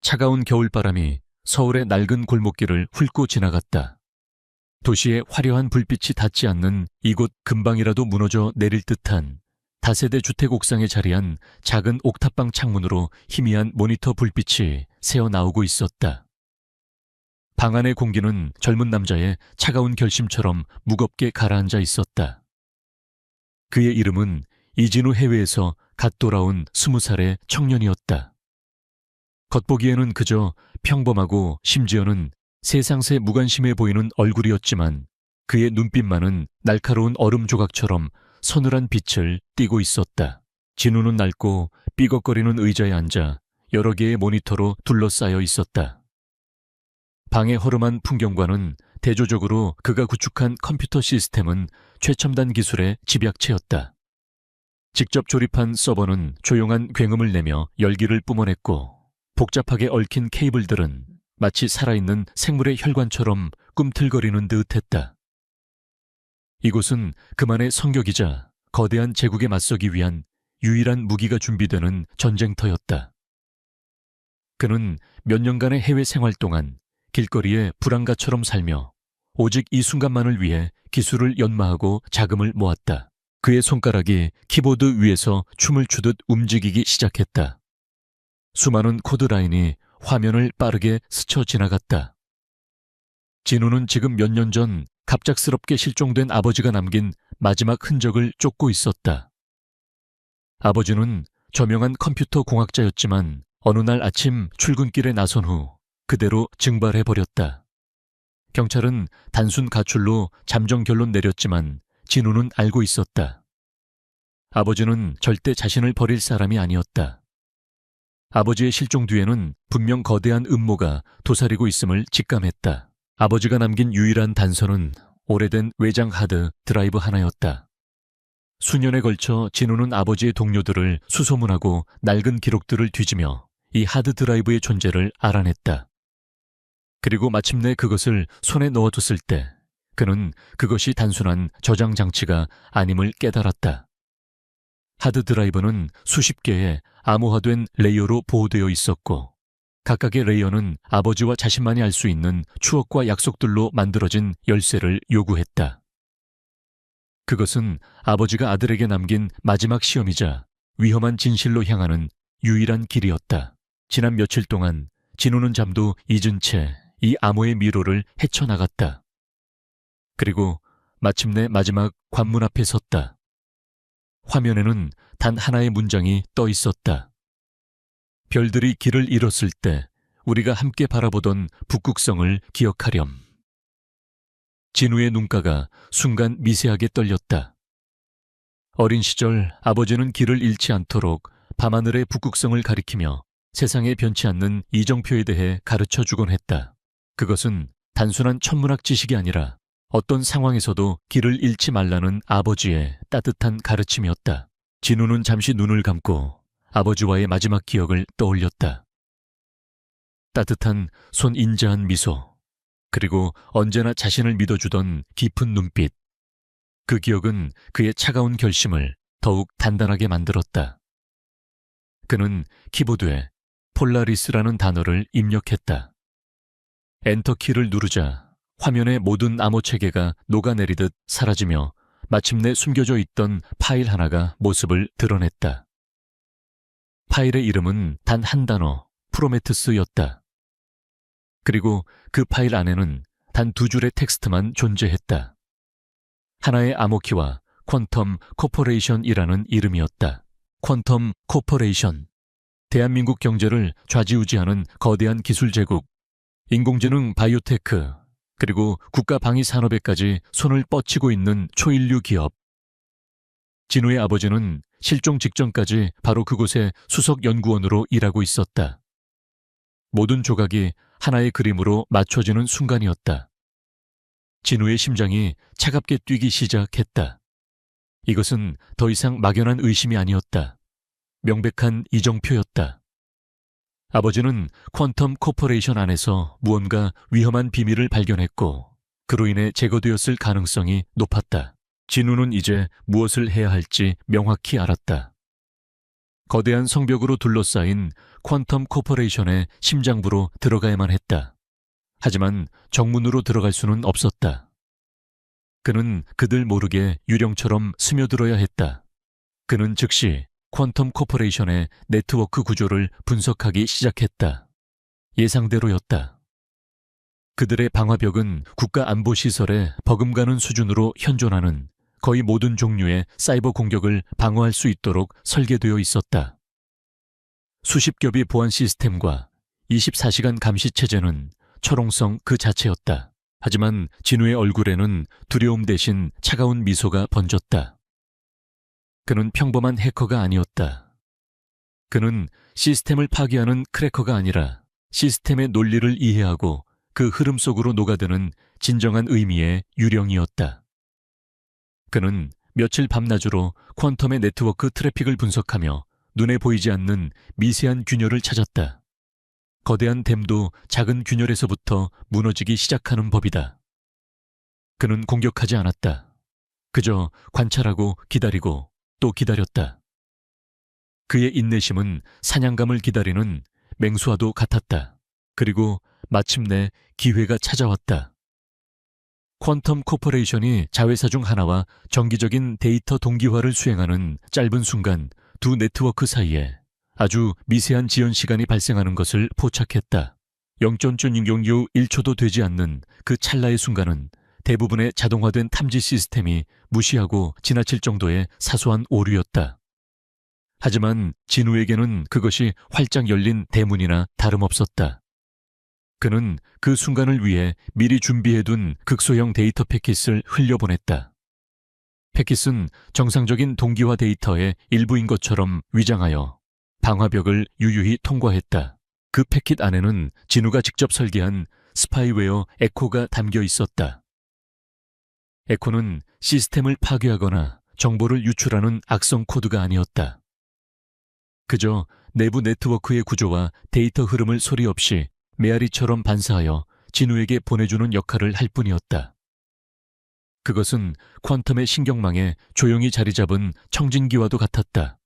차가운 겨울바람이 서울의 낡은 골목길을 훑고 지나갔다. 도시의 화려한 불빛이 닿지 않는 이곳 금방이라도 무너져 내릴 듯한 다세대 주택 옥상에 자리한 작은 옥탑방 창문으로 희미한 모니터 불빛이 새어나오고 있었다. 방 안의 공기는 젊은 남자의 차가운 결심처럼 무겁게 가라앉아 있었다. 그의 이름은 이진우 해외에서 갓 돌아온 20살의 청년이었다. 겉보기에는 그저 평범하고 심지어는 세상새 무관심해 보이는 얼굴이었지만 그의 눈빛만은 날카로운 얼음 조각처럼 서늘한 빛을 띠고 있었다. 진우는 낡고 삐걱거리는 의자에 앉아 여러 개의 모니터로 둘러싸여 있었다. 방의 허름한 풍경과는 대조적으로 그가 구축한 컴퓨터 시스템은 최첨단 기술의 집약체였다. 직접 조립한 서버는 조용한 굉음을 내며 열기를 뿜어냈고 복잡하게 얽힌 케이블들은 마치 살아있는 생물의 혈관처럼 꿈틀거리는 듯했다. 이곳은 그만의 성격이자 거대한 제국에 맞서기 위한 유일한 무기가 준비되는 전쟁터였다. 그는 몇 년간의 해외 생활 동안 길거리에 불황가처럼 살며 오직 이 순간만을 위해 기술을 연마하고 자금을 모았다. 그의 손가락이 키보드 위에서 춤을 추듯 움직이기 시작했다. 수많은 코드 라인이 화면을 빠르게 스쳐 지나갔다. 진우는 지금 몇 년 전 갑작스럽게 실종된 아버지가 남긴 마지막 흔적을 쫓고 있었다. 아버지는 저명한 컴퓨터 공학자였지만 어느 날 아침 출근길에 나선 후 그대로 증발해버렸다. 경찰은 단순 가출로 잠정 결론 내렸지만 진우는 알고 있었다. 아버지는 절대 자신을 버릴 사람이 아니었다. 아버지의 실종 뒤에는 분명 거대한 음모가 도사리고 있음을 직감했다. 아버지가 남긴 유일한 단서는 오래된 외장 하드 드라이브 하나였다. 수년에 걸쳐 진우는 아버지의 동료들을 수소문하고 낡은 기록들을 뒤지며 이 하드 드라이브의 존재를 알아냈다. 그리고 마침내 그것을 손에 넣어뒀을 때 그는 그것이 단순한 저장 장치가 아님을 깨달았다. 하드 드라이브는 수십 개의 암호화된 레이어로 보호되어 있었고 각각의 레이어는 아버지와 자신만이 알 수 있는 추억과 약속들로 만들어진 열쇠를 요구했다. 그것은 아버지가 아들에게 남긴 마지막 시험이자 위험한 진실로 향하는 유일한 길이었다. 지난 며칠 동안 진우는 잠도 잊은 채 이 암호의 미로를 헤쳐나갔다. 그리고 마침내 마지막 관문 앞에 섰다. 화면에는 단 하나의 문장이 떠 있었다. 별들이 길을 잃었을 때 우리가 함께 바라보던 북극성을 기억하렴. 진우의 눈가가 순간 미세하게 떨렸다. 어린 시절 아버지는 길을 잃지 않도록 밤하늘의 북극성을 가리키며 세상에 변치 않는 이정표에 대해 가르쳐주곤 했다. 그것은 단순한 천문학 지식이 아니라 어떤 상황에서도 길을 잃지 말라는 아버지의 따뜻한 가르침이었다. 진우는 잠시 눈을 감고 아버지와의 마지막 기억을 떠올렸다. 따뜻한 손 인자한 미소, 그리고 언제나 자신을 믿어주던 깊은 눈빛. 그 기억은 그의 차가운 결심을 더욱 단단하게 만들었다. 그는 키보드에 폴라리스라는 단어를 입력했다. 엔터키를 누르자 화면의 모든 암호 체계가 녹아내리듯 사라지며 마침내 숨겨져 있던 파일 하나가 모습을 드러냈다. 파일의 이름은 단 한 단어, 프로메테스였다. 그리고 그 파일 안에는 단 두 줄의 텍스트만 존재했다. 하나의 암호키와 퀀텀 코퍼레이션이라는 이름이었다. 퀀텀 코퍼레이션, 대한민국 경제를 좌지우지하는 거대한 기술 제국, 인공지능 바이오테크, 그리고 국가 방위 산업에까지 손을 뻗치고 있는 초인류 기업. 진우의 아버지는 실종 직전까지 바로 그곳의 수석 연구원으로 일하고 있었다. 모든 조각이 하나의 그림으로 맞춰지는 순간이었다. 진우의 심장이 차갑게 뛰기 시작했다. 이것은 더 이상 막연한 의심이 아니었다. 명백한 이정표였다. 아버지는 퀀텀 코퍼레이션 안에서 무언가 위험한 비밀을 발견했고 그로 인해 제거되었을 가능성이 높았다. 진우는 이제 무엇을 해야 할지 명확히 알았다. 거대한 성벽으로 둘러싸인 퀀텀 코퍼레이션의 심장부로 들어가야만 했다. 하지만 정문으로 들어갈 수는 없었다. 그는 그들 모르게 유령처럼 스며들어야 했다. 그는 즉시 퀀텀 코퍼레이션의 네트워크 구조를 분석하기 시작했다. 예상대로였다. 그들의 방화벽은 국가안보시설에 버금가는 수준으로 현존하는 거의 모든 종류의 사이버 공격을 방어할 수 있도록 설계되어 있었다. 수십 겹의 보안 시스템과 24시간 감시 체제는 철옹성 그 자체였다. 하지만 진우의 얼굴에는 두려움 대신 차가운 미소가 번졌다. 그는 평범한 해커가 아니었다. 그는 시스템을 파괴하는 크래커가 아니라 시스템의 논리를 이해하고 그 흐름 속으로 녹아드는 진정한 의미의 유령이었다. 그는 며칠 밤낮으로 퀀텀의 네트워크 트래픽을 분석하며 눈에 보이지 않는 미세한 균열을 찾았다. 거대한 댐도 작은 균열에서부터 무너지기 시작하는 법이다. 그는 공격하지 않았다. 그저 관찰하고 기다리고 또 기다렸다. 그의 인내심은 사냥감을 기다리는 맹수와도 같았다. 그리고 마침내 기회가 찾아왔다. 퀀텀 코퍼레이션이 자회사 중 하나와 정기적인 데이터 동기화를 수행하는 짧은 순간 두 네트워크 사이에 아주 미세한 지연 시간이 발생하는 것을 포착했다. 0.006 1초도 되지 않는 그 찰나의 순간은 대부분의 자동화된 탐지 시스템이 무시하고 지나칠 정도의 사소한 오류였다. 하지만 진우에게는 그것이 활짝 열린 대문이나 다름없었다. 그는 그 순간을 위해 미리 준비해둔 극소형 데이터 패킷을 흘려보냈다. 패킷은 정상적인 동기화 데이터의 일부인 것처럼 위장하여 방화벽을 유유히 통과했다. 그 패킷 안에는 진우가 직접 설계한 스파이웨어 에코가 담겨 있었다. 에코는 시스템을 파괴하거나 정보를 유출하는 악성 코드가 아니었다. 그저 내부 네트워크의 구조와 데이터 흐름을 소리 없이 메아리처럼 반사하여 진우에게 보내주는 역할을 할 뿐이었다. 그것은 퀀텀의 신경망에 조용히 자리 잡은 청진기와도 같았다.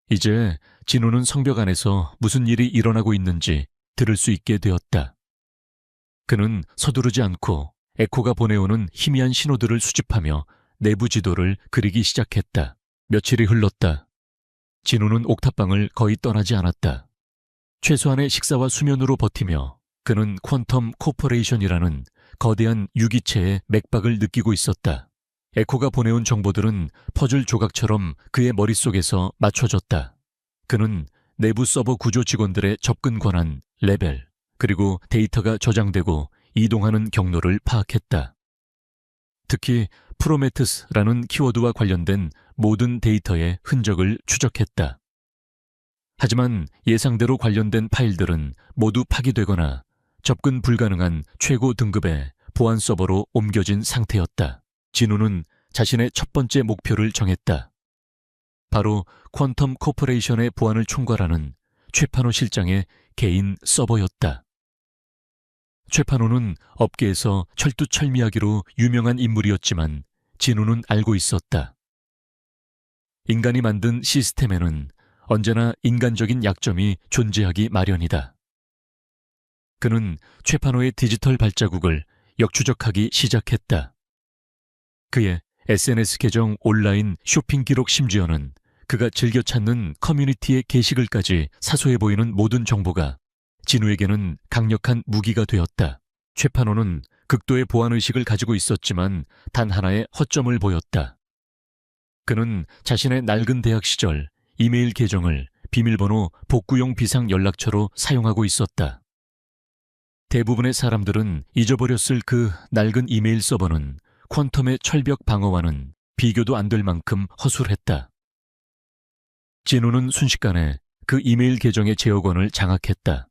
이제 진우는 성벽 안에서 무슨 일이 일어나고 있는지 들을 수 있게 되었다. 그는 서두르지 않고 에코가 보내오는 희미한 신호들을 수집하며 내부 지도를 그리기 시작했다. 며칠이 흘렀다. 진우는 옥탑방을 거의 떠나지 않았다. 최소한의 식사와 수면으로 버티며 그는 퀀텀 코퍼레이션이라는 거대한 유기체의 맥박을 느끼고 있었다. 에코가 보내온 정보들은 퍼즐 조각처럼 그의 머릿속에서 맞춰졌다. 그는 내부 서버 구조 직원들의 접근 권한, 레벨, 그리고 데이터가 저장되고 이동하는 경로를 파악했다. 특히 프로메테스라는 키워드와 관련된 모든 데이터의 흔적을 추적했다. 하지만 예상대로 관련된 파일들은 모두 파기되거나 접근 불가능한 최고 등급의 보안 서버로 옮겨진 상태였다. 진우는 자신의 첫 번째 목표를 정했다. 바로 퀀텀 코퍼레이션의 보안을 총괄하는 최판호 실장의 개인 서버였다. 최판호는 업계에서 철두철미하기로 유명한 인물이었지만 진우는 알고 있었다. 인간이 만든 시스템에는 언제나 인간적인 약점이 존재하기 마련이다. 그는 최판호의 디지털 발자국을 역추적하기 시작했다. 그의 SNS 계정 온라인 쇼핑 기록 심지어는 그가 즐겨 찾는 커뮤니티의 게시글까지 사소해 보이는 모든 정보가 진우에게는 강력한 무기가 되었다. 최판호는 극도의 보안의식을 가지고 있었지만 단 하나의 허점을 보였다. 그는 자신의 낡은 대학 시절 이메일 계정을 비밀번호 복구용 비상 연락처로 사용하고 있었다. 대부분의 사람들은 잊어버렸을 그 낡은 이메일 서버는 퀀텀의 철벽 방어와는 비교도 안 될 만큼 허술했다. 진우는 순식간에 그 이메일 계정의 제어권을 장악했다.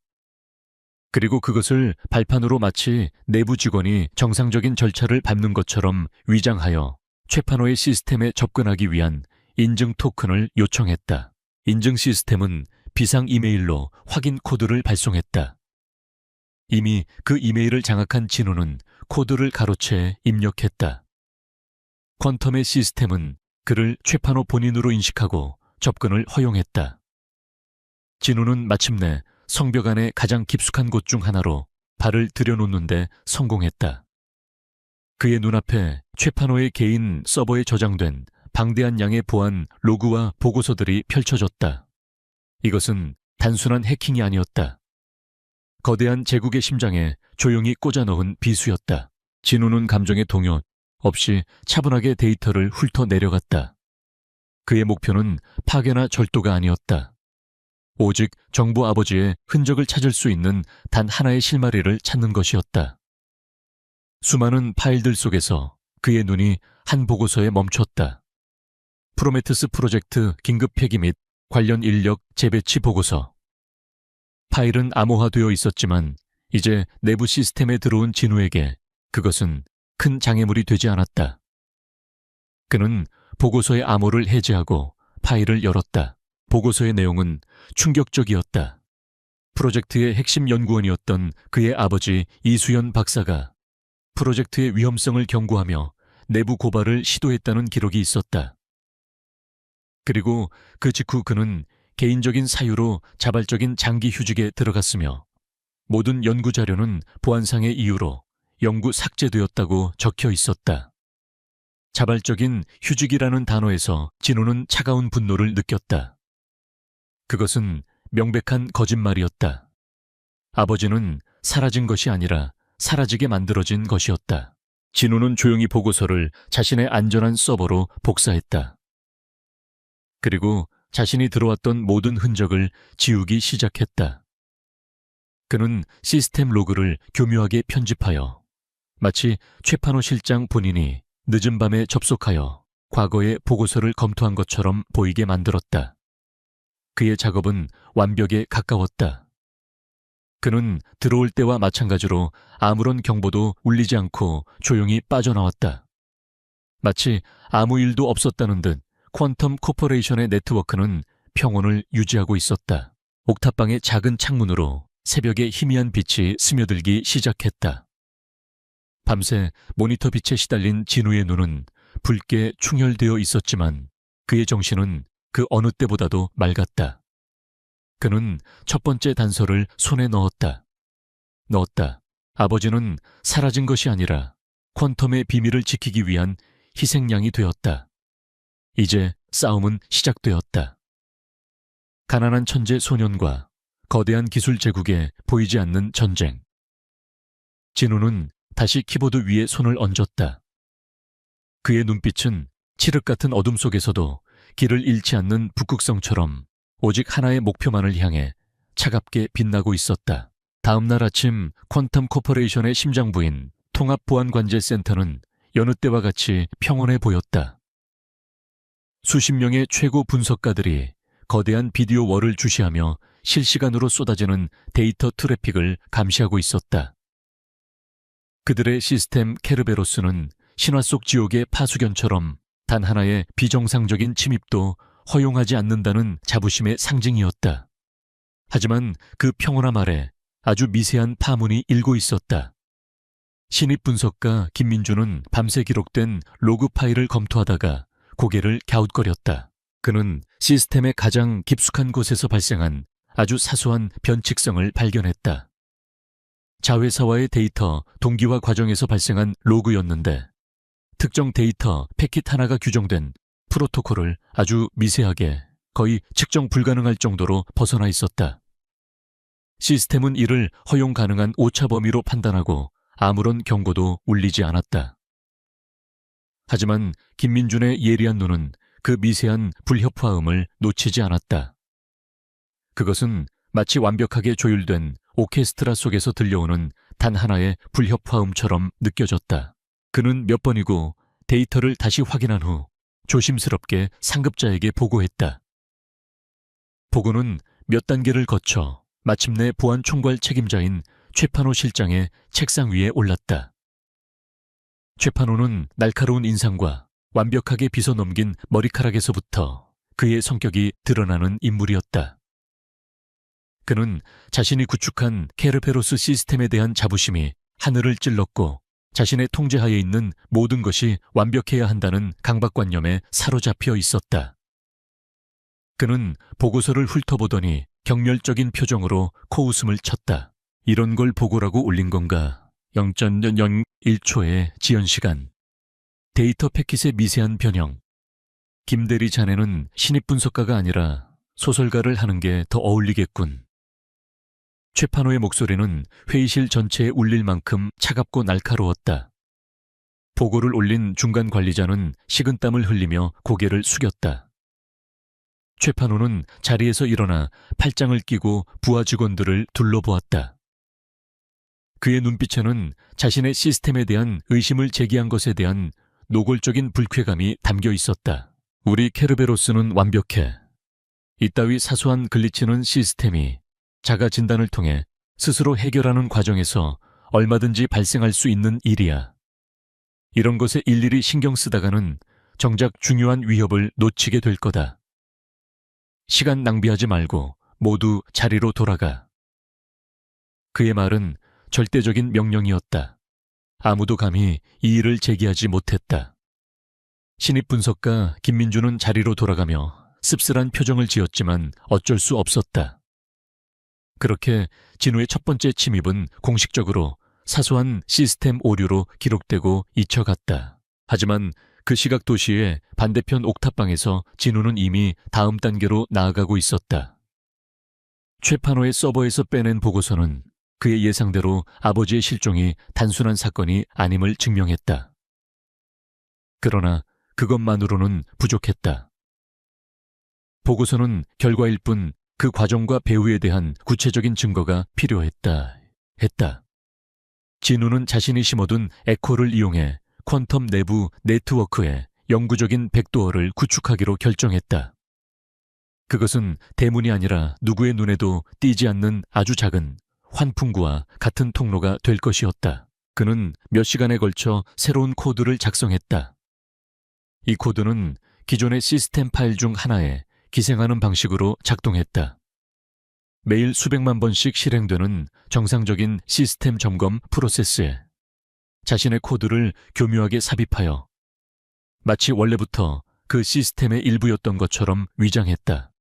그리고 그것을 발판으로 마치 내부 직원이 정상적인 절차를 밟는 것처럼 위장하여 최판호의 시스템에 접근하기 위한 인증 토큰을 요청했다. 인증 시스템은 비상 이메일로 확인 코드를 발송했다. 이미 그 이메일을 장악한 진우는 코드를 가로채 입력했다. 퀀텀의 시스템은 그를 최판호 본인으로 인식하고 접근을 허용했다. 진우는 마침내 성벽 안의 가장 깊숙한 곳 중 하나로 발을 들여놓는데 성공했다. 그의 눈앞에 최판호의 개인 서버에 저장된 방대한 양의 보안 로그와 보고서들이 펼쳐졌다. 이것은 단순한 해킹이 아니었다. 거대한 제국의 심장에 조용히 꽂아 넣은 비수였다. 진우는 감정의 동요 없이 차분하게 데이터를 훑어 내려갔다. 그의 목표는 파괴나 절도가 아니었다. 오직 정부 아버지의 흔적을 찾을 수 있는 단 하나의 실마리를 찾는 것이었다. 수많은 파일들 속에서 그의 눈이 한 보고서에 멈췄다. 프로메테스 프로젝트 긴급 폐기 및 관련 인력 재배치 보고서. 파일은 암호화되어 있었지만 이제 내부 시스템에 들어온 진우에게 그것은 큰 장애물이 되지 않았다. 그는 보고서의 암호를 해제하고 파일을 열었다. 보고서의 내용은 충격적이었다. 프로젝트의 핵심 연구원이었던 그의 아버지 이수연 박사가 프로젝트의 위험성을 경고하며 내부 고발을 시도했다는 기록이 있었다. 그리고 그 직후 그는 개인적인 사유로 자발적인 장기 휴직에 들어갔으며 모든 연구 자료는 보안상의 이유로 영구 삭제되었다고 적혀 있었다. 자발적인 휴직이라는 단어에서 진우는 차가운 분노를 느꼈다. 그것은 명백한 거짓말이었다. 아버지는 사라진 것이 아니라 사라지게 만들어진 것이었다. 진우는 조용히 보고서를 자신의 안전한 서버로 복사했다. 그리고 자신이 들어왔던 모든 흔적을 지우기 시작했다. 그는 시스템 로그를 교묘하게 편집하여 마치 최판호 실장 본인이 늦은 밤에 접속하여 과거의 보고서를 검토한 것처럼 보이게 만들었다. 그의 작업은 완벽에 가까웠다. 그는 들어올 때와 마찬가지로 아무런 경보도 울리지 않고 조용히 빠져나왔다. 마치 아무 일도 없었다는 듯 퀀텀 코퍼레이션의 네트워크는 평온을 유지하고 있었다. 옥탑방의 작은 창문으로 새벽의 희미한 빛이 스며들기 시작했다. 밤새 모니터 빛에 시달린 진우의 눈은 붉게 충혈되어 있었지만 그의 정신은 그 어느 때보다도 맑았다. 그는 첫 번째 단서를 손에 넣었다. 아버지는 사라진 것이 아니라 퀀텀의 비밀을 지키기 위한 희생양이 되었다. 이제 싸움은 시작되었다. 가난한 천재 소년과 거대한 기술 제국에 보이지 않는 전쟁. 진우는 다시 키보드 위에 손을 얹었다. 그의 눈빛은 칠흑 같은 어둠 속에서도 길을 잃지 않는 북극성처럼 오직 하나의 목표만을 향해 차갑게 빛나고 있었다. 다음 날 아침 퀀텀 코퍼레이션의 심장부인 통합보안관제센터는 여느 때와 같이 평온해 보였다. 수십 명의 최고 분석가들이 거대한 비디오 월을 주시하며 실시간으로 쏟아지는 데이터 트래픽을 감시하고 있었다. 그들의 시스템 케르베로스는 신화 속 지옥의 파수견처럼 단 하나의 비정상적인 침입도 허용하지 않는다는 자부심의 상징이었다. 하지만 그 평온함 아래 아주 미세한 파문이 일고 있었다. 신입 분석가 김민주는 밤새 기록된 로그 파일을 검토하다가 고개를 갸웃거렸다. 그는 시스템의 가장 깊숙한 곳에서 발생한 아주 사소한 변칙성을 발견했다. 자회사와의 데이터 동기화 과정에서 발생한 로그였는데 특정 데이터 패킷 하나가 규정된 프로토콜을 아주 미세하게 거의 측정 불가능할 정도로 벗어나 있었다. 시스템은 이를 허용 가능한 오차 범위로 판단하고 아무런 경고도 울리지 않았다. 하지만 김민준의 예리한 눈은 그 미세한 불협화음을 놓치지 않았다. 그것은 마치 완벽하게 조율된 오케스트라 속에서 들려오는 단 하나의 불협화음처럼 느껴졌다. 그는 몇 번이고 데이터를 다시 확인한 후 조심스럽게 상급자에게 보고했다. 보고는 몇 단계를 거쳐 마침내 보안 총괄 책임자인 최판호 실장의 책상 위에 올랐다. 최판호는 날카로운 인상과 완벽하게 빗어 넘긴 머리카락에서부터 그의 성격이 드러나는 인물이었다. 그는 자신이 구축한 케르베로스 시스템에 대한 자부심이 하늘을 찔렀고 자신의 통제하에 있는 모든 것이 완벽해야 한다는 강박관념에 사로잡혀 있었다. 그는 보고서를 훑어보더니 경멸적인 표정으로 코웃음을 쳤다. 이런 걸 보고라고 올린 건가? 0.01초의 지연시간. 데이터 패킷의 미세한 변형. 김대리 자네는 신입분석가가 아니라 소설가를 하는 게 더 어울리겠군. 최판호의 목소리는 회의실 전체에 울릴 만큼 차갑고 날카로웠다. 보고를 올린 중간 관리자는 식은땀을 흘리며 고개를 숙였다. 최판호는 자리에서 일어나 팔짱을 끼고 부하 직원들을 둘러보았다. 그의 눈빛에는 자신의 시스템에 대한 의심을 제기한 것에 대한 노골적인 불쾌감이 담겨 있었다. 우리 케르베로스는 완벽해. 이따위 사소한 글리치는 시스템이 자가 진단을 통해 스스로 해결하는 과정에서 얼마든지 발생할 수 있는 일이야. 이런 것에 일일이 신경 쓰다가는 정작 중요한 위협을 놓치게 될 거다. 시간 낭비하지 말고 모두 자리로 돌아가. 그의 말은 절대적인 명령이었다. 아무도 감히 이의를 제기하지 못했다. 신입 분석가 김민주는 자리로 돌아가며 씁쓸한 표정을 지었지만 어쩔 수 없었다. 그렇게 진우의 첫 번째 침입은 공식적으로 사소한 시스템 오류로 기록되고 잊혀갔다. 하지만 그 시각 도시의 반대편 옥탑방에서 진우는 이미 다음 단계로 나아가고 있었다. 최판호의 서버에서 빼낸 보고서는 그의 예상대로 아버지의 실종이 단순한 사건이 아님을 증명했다. 그러나 그것만으로는 부족했다. 보고서는 결과일 뿐 그 과정과 배후에 대한 구체적인 증거가 필요했다. 진우는 자신이 심어둔 에코를 이용해 퀀텀 내부 네트워크에 영구적인 백도어를 구축하기로 결정했다. 그것은 대문이 아니라 누구의 눈에도 띄지 않는 아주 작은 환풍구와 같은 통로가 될 것이었다. 그는 몇 시간에 걸쳐 새로운 코드를 작성했다. 이 코드는 기존의 시스템 파일 중 하나에 기생하는 방식으로 작동했다. 매일 수백만 번씩 실행되는 정상적인 시스템 점검 프로세스에 자신의 코드를 교묘하게 삽입하여 마치 원래부터 그 시스템의 일부였던 것처럼 위장했다.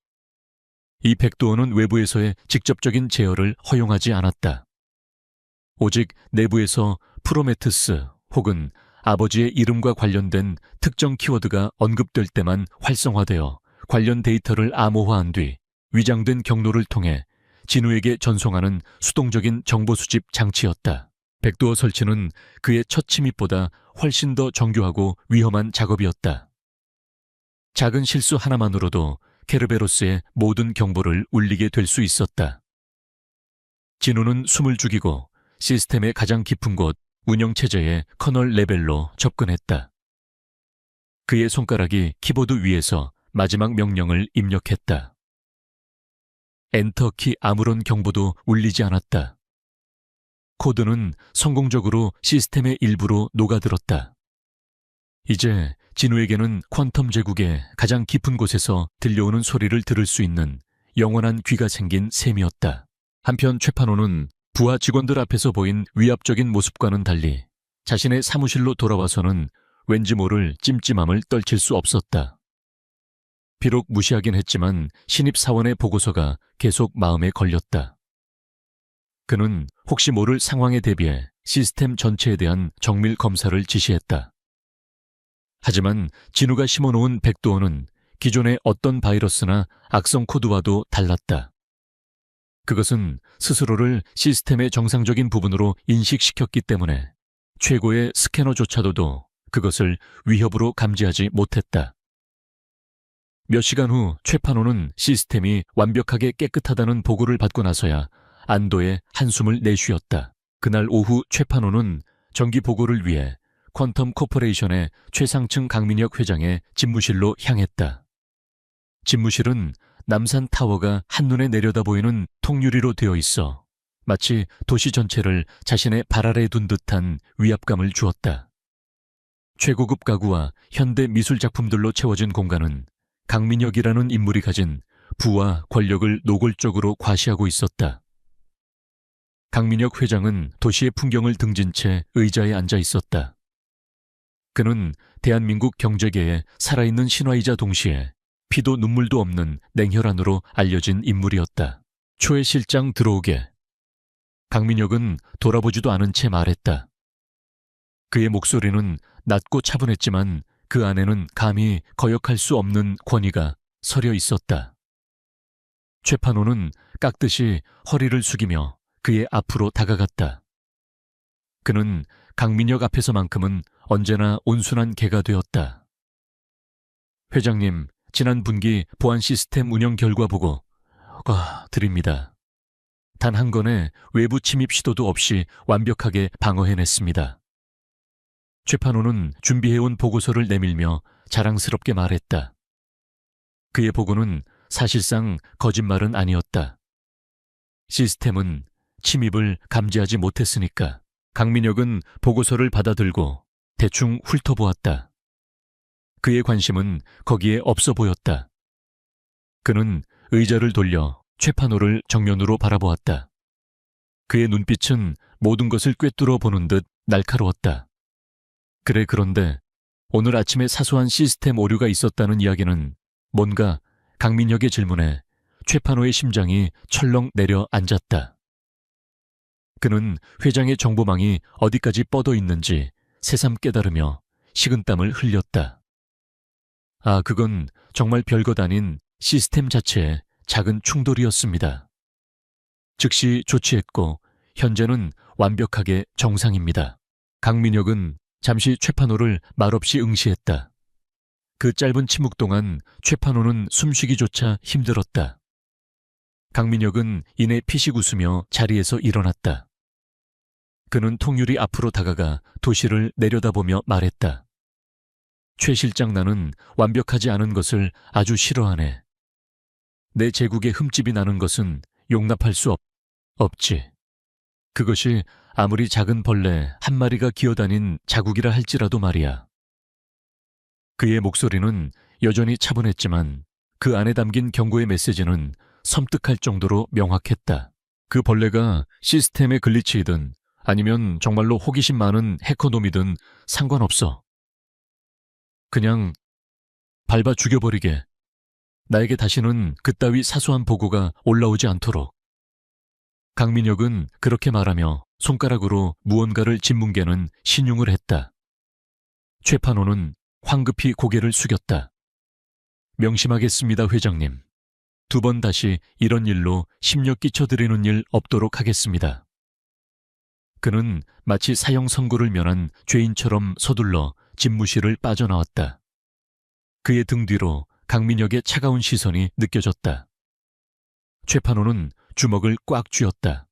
이 백도어는 외부에서의 직접적인 제어를 허용하지 않았다. 오직 내부에서 프로메테스 혹은 아버지의 이름과 관련된 특정 키워드가 언급될 때만 활성화되어 관련 데이터를 암호화한 뒤 위장된 경로를 통해 진우에게 전송하는 수동적인 정보 수집 장치였다. 백도어 설치는 그의 첫 침입보다 훨씬 더 정교하고 위험한 작업이었다. 작은 실수 하나만으로도 케르베로스의 모든 경보를 울리게 될 수 있었다. 진우는 숨을 죽이고 시스템의 가장 깊은 곳 운영체제의 커널 레벨로 접근했다. 그의 손가락이 키보드 위에서 마지막 명령을 입력했다. 엔터키 아무런 경보도 울리지 않았다. 코드는 성공적으로 시스템의 일부로 녹아들었다. 이제 진우에게는 퀀텀 제국의 가장 깊은 곳에서 들려오는 소리를 들을 수 있는 영원한 귀가 생긴 셈이었다. 한편 최판호는 부하 직원들 앞에서 보인 위압적인 모습과는 달리 자신의 사무실로 돌아와서는 왠지 모를 찜찜함을 떨칠 수 없었다. 비록 무시하긴 했지만 신입사원의 보고서가 계속 마음에 걸렸다. 그는 혹시 모를 상황에 대비해 시스템 전체에 대한 정밀 검사를 지시했다. 하지만 진우가 심어놓은 백도어는 기존의 어떤 바이러스나 악성 코드와도 달랐다. 그것은 스스로를 시스템의 정상적인 부분으로 인식시켰기 때문에 최고의 스캐너조차도 그것을 위협으로 감지하지 못했다. 몇 시간 후 최판호는 시스템이 완벽하게 깨끗하다는 보고를 받고 나서야 안도의 한숨을 내쉬었다. 그날 오후 최판호는 정기 보고를 위해 퀀텀 코퍼레이션의 최상층 강민혁 회장의 집무실로 향했다. 집무실은 남산 타워가 한눈에 내려다 보이는 통유리로 되어 있어 마치 도시 전체를 자신의 발 아래에 둔 듯한 위압감을 주었다. 최고급 가구와 현대 미술 작품들로 채워진 공간은 강민혁이라는 인물이 가진 부와 권력을 노골적으로 과시하고 있었다. 강민혁 회장은 도시의 풍경을 등진 채 의자에 앉아 있었다. 그는 대한민국 경제계의 살아있는 신화이자 동시에 피도 눈물도 없는 냉혈한으로 알려진 인물이었다. 초의 실장 들어오게. 강민혁은 돌아보지도 않은 채 말했다. 그의 목소리는 낮고 차분했지만 그 안에는 감히 거역할 수 없는 권위가 서려 있었다. 최판호는 깍듯이 허리를 숙이며 그의 앞으로 다가갔다. 그는 강민혁 앞에서만큼은 언제나 온순한 개가 되었다. 회장님, 지난 분기 보안 시스템 운영 결과 보고 드립니다. 단 한 건의 외부 침입 시도도 없이 완벽하게 방어해냈습니다. 최판호는 준비해온 보고서를 내밀며 자랑스럽게 말했다. 그의 보고는 사실상 거짓말은 아니었다. 시스템은 침입을 감지하지 못했으니까. 강민혁은 보고서를 받아들고 대충 훑어보았다. 그의 관심은 거기에 없어 보였다. 그는 의자를 돌려 최판호를 정면으로 바라보았다. 그의 눈빛은 모든 것을 꿰뚫어 보는 듯 날카로웠다. 그래, 그런데 오늘 아침에 사소한 시스템 오류가 있었다는 이야기는 뭔가 강민혁의 질문에 최판호의 심장이 철렁 내려앉았다. 그는 회장의 정보망이 어디까지 뻗어 있는지 새삼 깨달으며 식은땀을 흘렸다. 그건 정말 별것 아닌 시스템 자체의 작은 충돌이었습니다. 즉시 조치했고 현재는 완벽하게 정상입니다. 강민혁은 잠시 최판호를 말없이 응시했다. 그 짧은 침묵 동안 최판호는 숨쉬기조차 힘들었다. 강민혁은 이내 피식 웃으며 자리에서 일어났다. 그는 통유리 앞으로 다가가 도시를 내려다보며 말했다. 최 실장, 나는 완벽하지 않은 것을 아주 싫어하네. 내 제국에 흠집이 나는 것은 용납할 수 없지. 그것이 아무리 작은 벌레 한 마리가 기어다닌 자국이라 할지라도 말이야. 그의 목소리는 여전히 차분했지만 그 안에 담긴 경고의 메시지는 섬뜩할 정도로 명확했다. 그 벌레가 시스템의 글리치이든 아니면 정말로 호기심 많은 해커놈이든 상관없어. 그냥 밟아 죽여버리게. 나에게 다시는 그따위 사소한 보고가 올라오지 않도록. 강민혁은 그렇게 말하며 손가락으로 무언가를 짓뭉개는 신용을 했다. 최판호는 황급히 고개를 숙였다. 명심하겠습니다, 회장님. 2번 다시 이런 일로 심려 끼쳐드리는 일 없도록 하겠습니다. 그는 마치 사형 선고를 면한 죄인처럼 서둘러 집무실을 빠져나왔다. 그의 등 뒤로 강민혁의 차가운 시선이 느껴졌다. 최판호는 주먹을 꽉 쥐었다.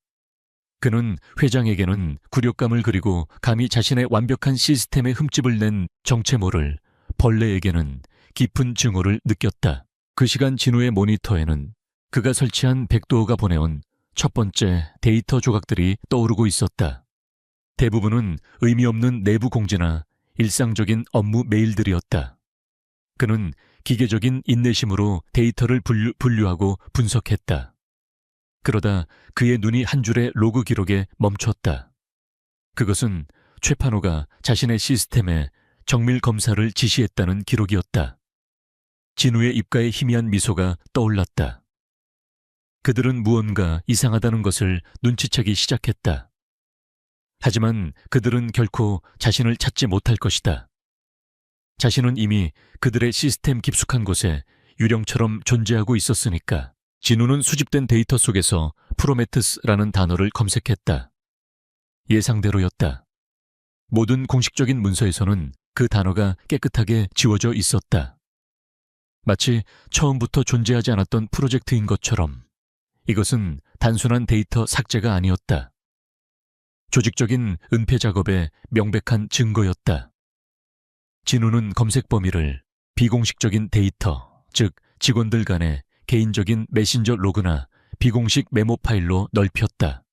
그는 회장에게는 굴욕감을 그리고 감히 자신의 완벽한 시스템에 흠집을 낸 정체 모를 벌레에게는 깊은 증오를 느꼈다. 그 시간 진우의 모니터에는 그가 설치한 백도어가 보내온 첫 번째 데이터 조각들이 떠오르고 있었다. 대부분은 의미 없는 내부 공지나 일상적인 업무 메일들이었다. 그는 기계적인 인내심으로 데이터를 분류하고 분석했다. 그러다 그의 눈이 한 줄의 로그 기록에 멈췄다. 그것은 최판호가 자신의 시스템에 정밀 검사를 지시했다는 기록이었다. 진우의 입가에 희미한 미소가 떠올랐다. 그들은 무언가 이상하다는 것을 눈치채기 시작했다. 하지만 그들은 결코 자신을 찾지 못할 것이다. 자신은 이미 그들의 시스템 깊숙한 곳에 유령처럼 존재하고 있었으니까. 진우는 수집된 데이터 속에서 프로메테스라는 단어를 검색했다. 예상대로였다. 모든 공식적인 문서에서는 그 단어가 깨끗하게 지워져 있었다. 마치 처음부터 존재하지 않았던 프로젝트인 것처럼. 이것은 단순한 데이터 삭제가 아니었다. 조직적인 은폐 작업의 명백한 증거였다. 진우는 검색 범위를 비공식적인 데이터, 즉 직원들 간의 개인적인 메신저 로그나 비공식 메모 파일로 넓혔다.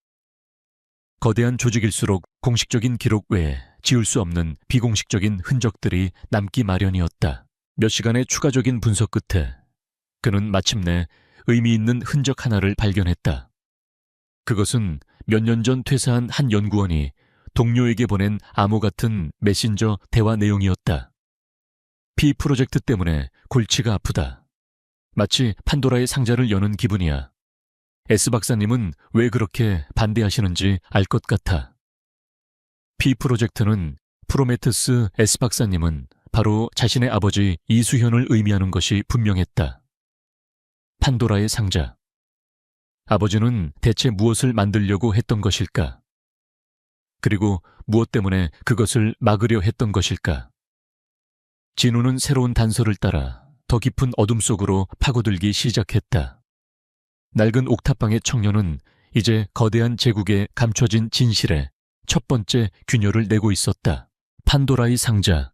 거대한 조직일수록 공식적인 기록 외에 지울 수 없는 비공식적인 흔적들이 남기 마련이었다. 몇 시간의 추가적인 분석 끝에 그는 마침내 의미 있는 흔적 하나를 발견했다. 그것은 몇 년 전 퇴사한 한 연구원이 동료에게 보낸 암호 같은 메신저 대화 내용이었다. P 프로젝트 때문에 골치가 아프다. 마치 판도라의 상자를 여는 기분이야. S 박사님은 왜 그렇게 반대하시는지 알 것 같아. P 프로젝트는 프로메테우스 S 박사님은 바로 자신의 아버지 이수현을 의미하는 것이 분명했다. 판도라의 상자. 아버지는 대체 무엇을 만들려고 했던 것일까? 그리고 무엇 때문에 그것을 막으려 했던 것일까? 진우는 새로운 단서를 따라 더 깊은 어둠 속으로 파고들기 시작했다. 낡은 옥탑방의 청년은 이제 거대한 제국에 감춰진 진실에 첫 번째 균열을 내고 있었다. 판도라의 상자.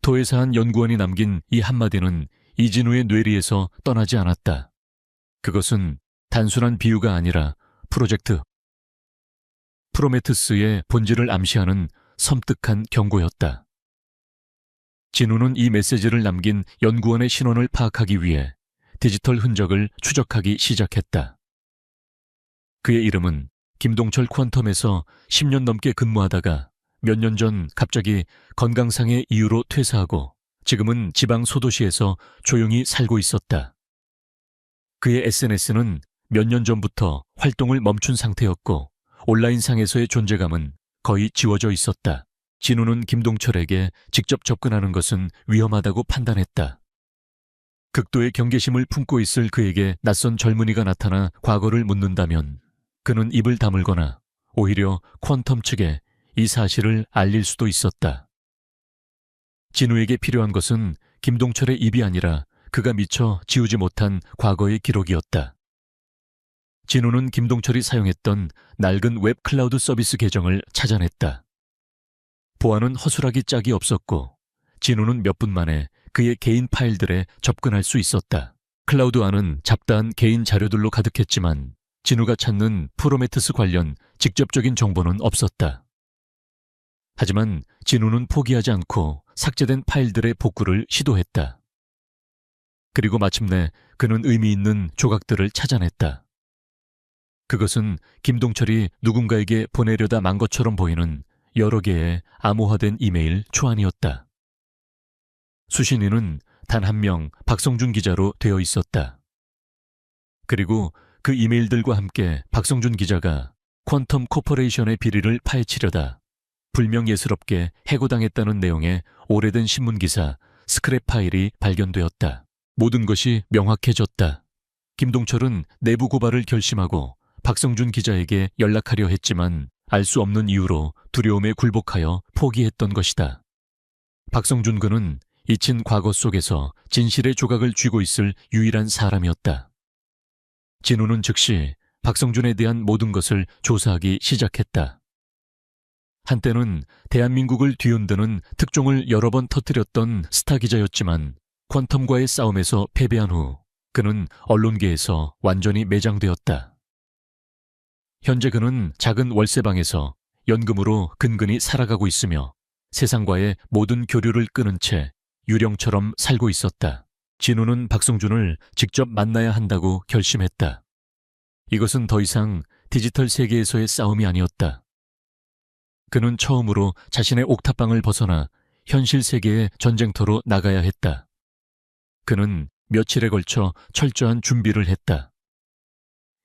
도에사한 연구원이 남긴 이 한마디는 이진우의 뇌리에서 떠나지 않았다. 그것은 단순한 비유가 아니라 프로젝트 프로메테우스의 본질을 암시하는 섬뜩한 경고였다. 진우는 이 메시지를 남긴 연구원의 신원을 파악하기 위해 디지털 흔적을 추적하기 시작했다. 그의 이름은 김동철 퀀텀에서 10년 넘게 근무하다가 몇 년 전 갑자기 건강상의 이유로 퇴사하고 지금은 지방 소도시에서 조용히 살고 있었다. 그의 SNS는 몇 년 전부터 활동을 멈춘 상태였고 온라인상에서의 존재감은 거의 지워져 있었다. 진우는 김동철에게 직접 접근하는 것은 위험하다고 판단했다. 극도의 경계심을 품고 있을 그에게 낯선 젊은이가 나타나 과거를 묻는다면 그는 입을 다물거나 오히려 퀀텀 측에 이 사실을 알릴 수도 있었다. 진우에게 필요한 것은 김동철의 입이 아니라 그가 미처 지우지 못한 과거의 기록이었다. 진우는 김동철이 사용했던 낡은 웹 클라우드 서비스 계정을 찾아냈다. 보안은 허술하기 짝이 없었고 진우는 몇 분 만에 그의 개인 파일들에 접근할 수 있었다. 클라우드 안은 잡다한 개인 자료들로 가득했지만 진우가 찾는 프로메테우스 관련 직접적인 정보는 없었다. 하지만 진우는 포기하지 않고 삭제된 파일들의 복구를 시도했다. 그리고 마침내 그는 의미 있는 조각들을 찾아냈다. 그것은 김동철이 누군가에게 보내려다 만 것처럼 보이는 여러 개의 암호화된 이메일 초안이었다. 수신인은 단 한 명 박성준 기자로 되어 있었다. 그리고 그 이메일들과 함께 박성준 기자가 퀀텀 코퍼레이션의 비리를 파헤치려다 불명예스럽게 해고당했다는 내용의 오래된 신문기사 스크랩 파일이 발견되었다. 모든 것이 명확해졌다. 김동철은 내부 고발을 결심하고 박성준 기자에게 연락하려 했지만 알 수 없는 이유로 두려움에 굴복하여 포기했던 것이다. 박성준 그는 잊힌 과거 속에서 진실의 조각을 쥐고 있을 유일한 사람이었다. 진우는 즉시 박성준에 대한 모든 것을 조사하기 시작했다. 한때는 대한민국을 뒤흔드는 특종을 여러 번 터뜨렸던 스타 기자였지만 퀀텀과의 싸움에서 패배한 후 그는 언론계에서 완전히 매장되었다. 현재 그는 작은 월세방에서 연금으로 근근히 살아가고 있으며 세상과의 모든 교류를 끊은 채 유령처럼 살고 있었다. 진우는 박성준을 직접 만나야 한다고 결심했다. 이것은 더 이상 디지털 세계에서의 싸움이 아니었다. 그는 처음으로 자신의 옥탑방을 벗어나 현실 세계의 전쟁터로 나가야 했다. 그는 며칠에 걸쳐 철저한 준비를 했다.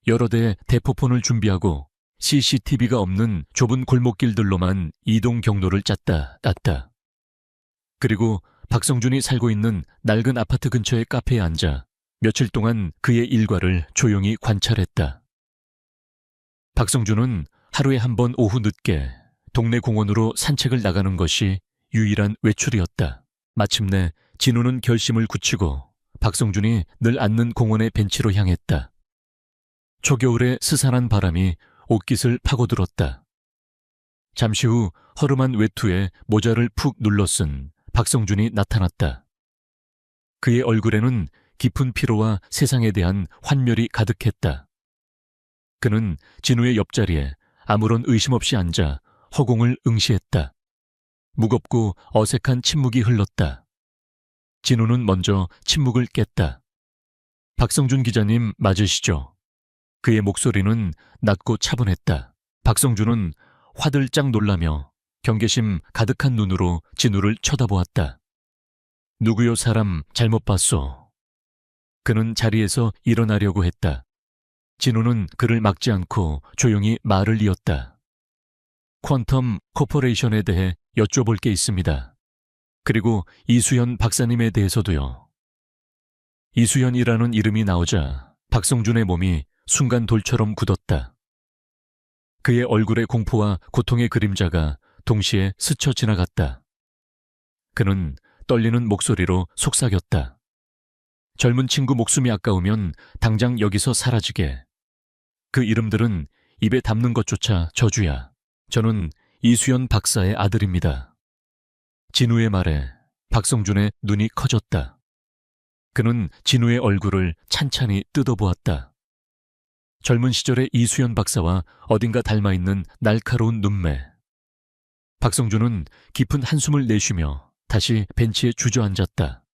여러 대의 대포폰을 준비하고 CCTV가 없는 좁은 골목길들로만 이동 경로를 짰다. 그리고 박성준이 살고 있는 낡은 아파트 근처의 카페에 앉아 며칠 동안 그의 일과를 조용히 관찰했다. 박성준은 하루에 한 번 오후 늦게 동네 공원으로 산책을 나가는 것이 유일한 외출이었다. 마침내 진우는 결심을 굳히고 박성준이 늘 앉는 공원의 벤치로 향했다. 초겨울의 스산한 바람이 옷깃을 파고들었다. 잠시 후 허름한 외투에 모자를 푹 눌러쓴 박성준이 나타났다. 그의 얼굴에는 깊은 피로와 세상에 대한 환멸이 가득했다. 그는 진우의 옆자리에 아무런 의심 없이 앉아 허공을 응시했다. 무겁고 어색한 침묵이 흘렀다. 진우는 먼저 침묵을 깼다. 박성준 기자님 맞으시죠? 그의 목소리는 낮고 차분했다. 박성준은 화들짝 놀라며 경계심 가득한 눈으로 진우를 쳐다보았다. 누구요 사람 잘못 봤소. 그는 자리에서 일어나려고 했다. 진우는 그를 막지 않고 조용히 말을 이었다. 퀀텀 코퍼레이션에 대해 여쭤볼 게 있습니다. 그리고 이수연 박사님에 대해서도요. 이수연이라는 이름이 나오자 박성준의 몸이 순간 돌처럼 굳었다. 그의 얼굴의 공포와 고통의 그림자가 동시에 스쳐 지나갔다. 그는 떨리는 목소리로 속삭였다. 젊은 친구 목숨이 아까우면 당장 여기서 사라지게. 그 이름들은 입에 담는 것조차 저주야. 저는 이수연 박사의 아들입니다. 진우의 말에 박성준의 눈이 커졌다. 그는 진우의 얼굴을 찬찬히 뜯어보았다. 젊은 시절의 이수연 박사와 어딘가 닮아있는 날카로운 눈매. 박성준은 깊은 한숨을 내쉬며 다시 벤치에 주저앉았다.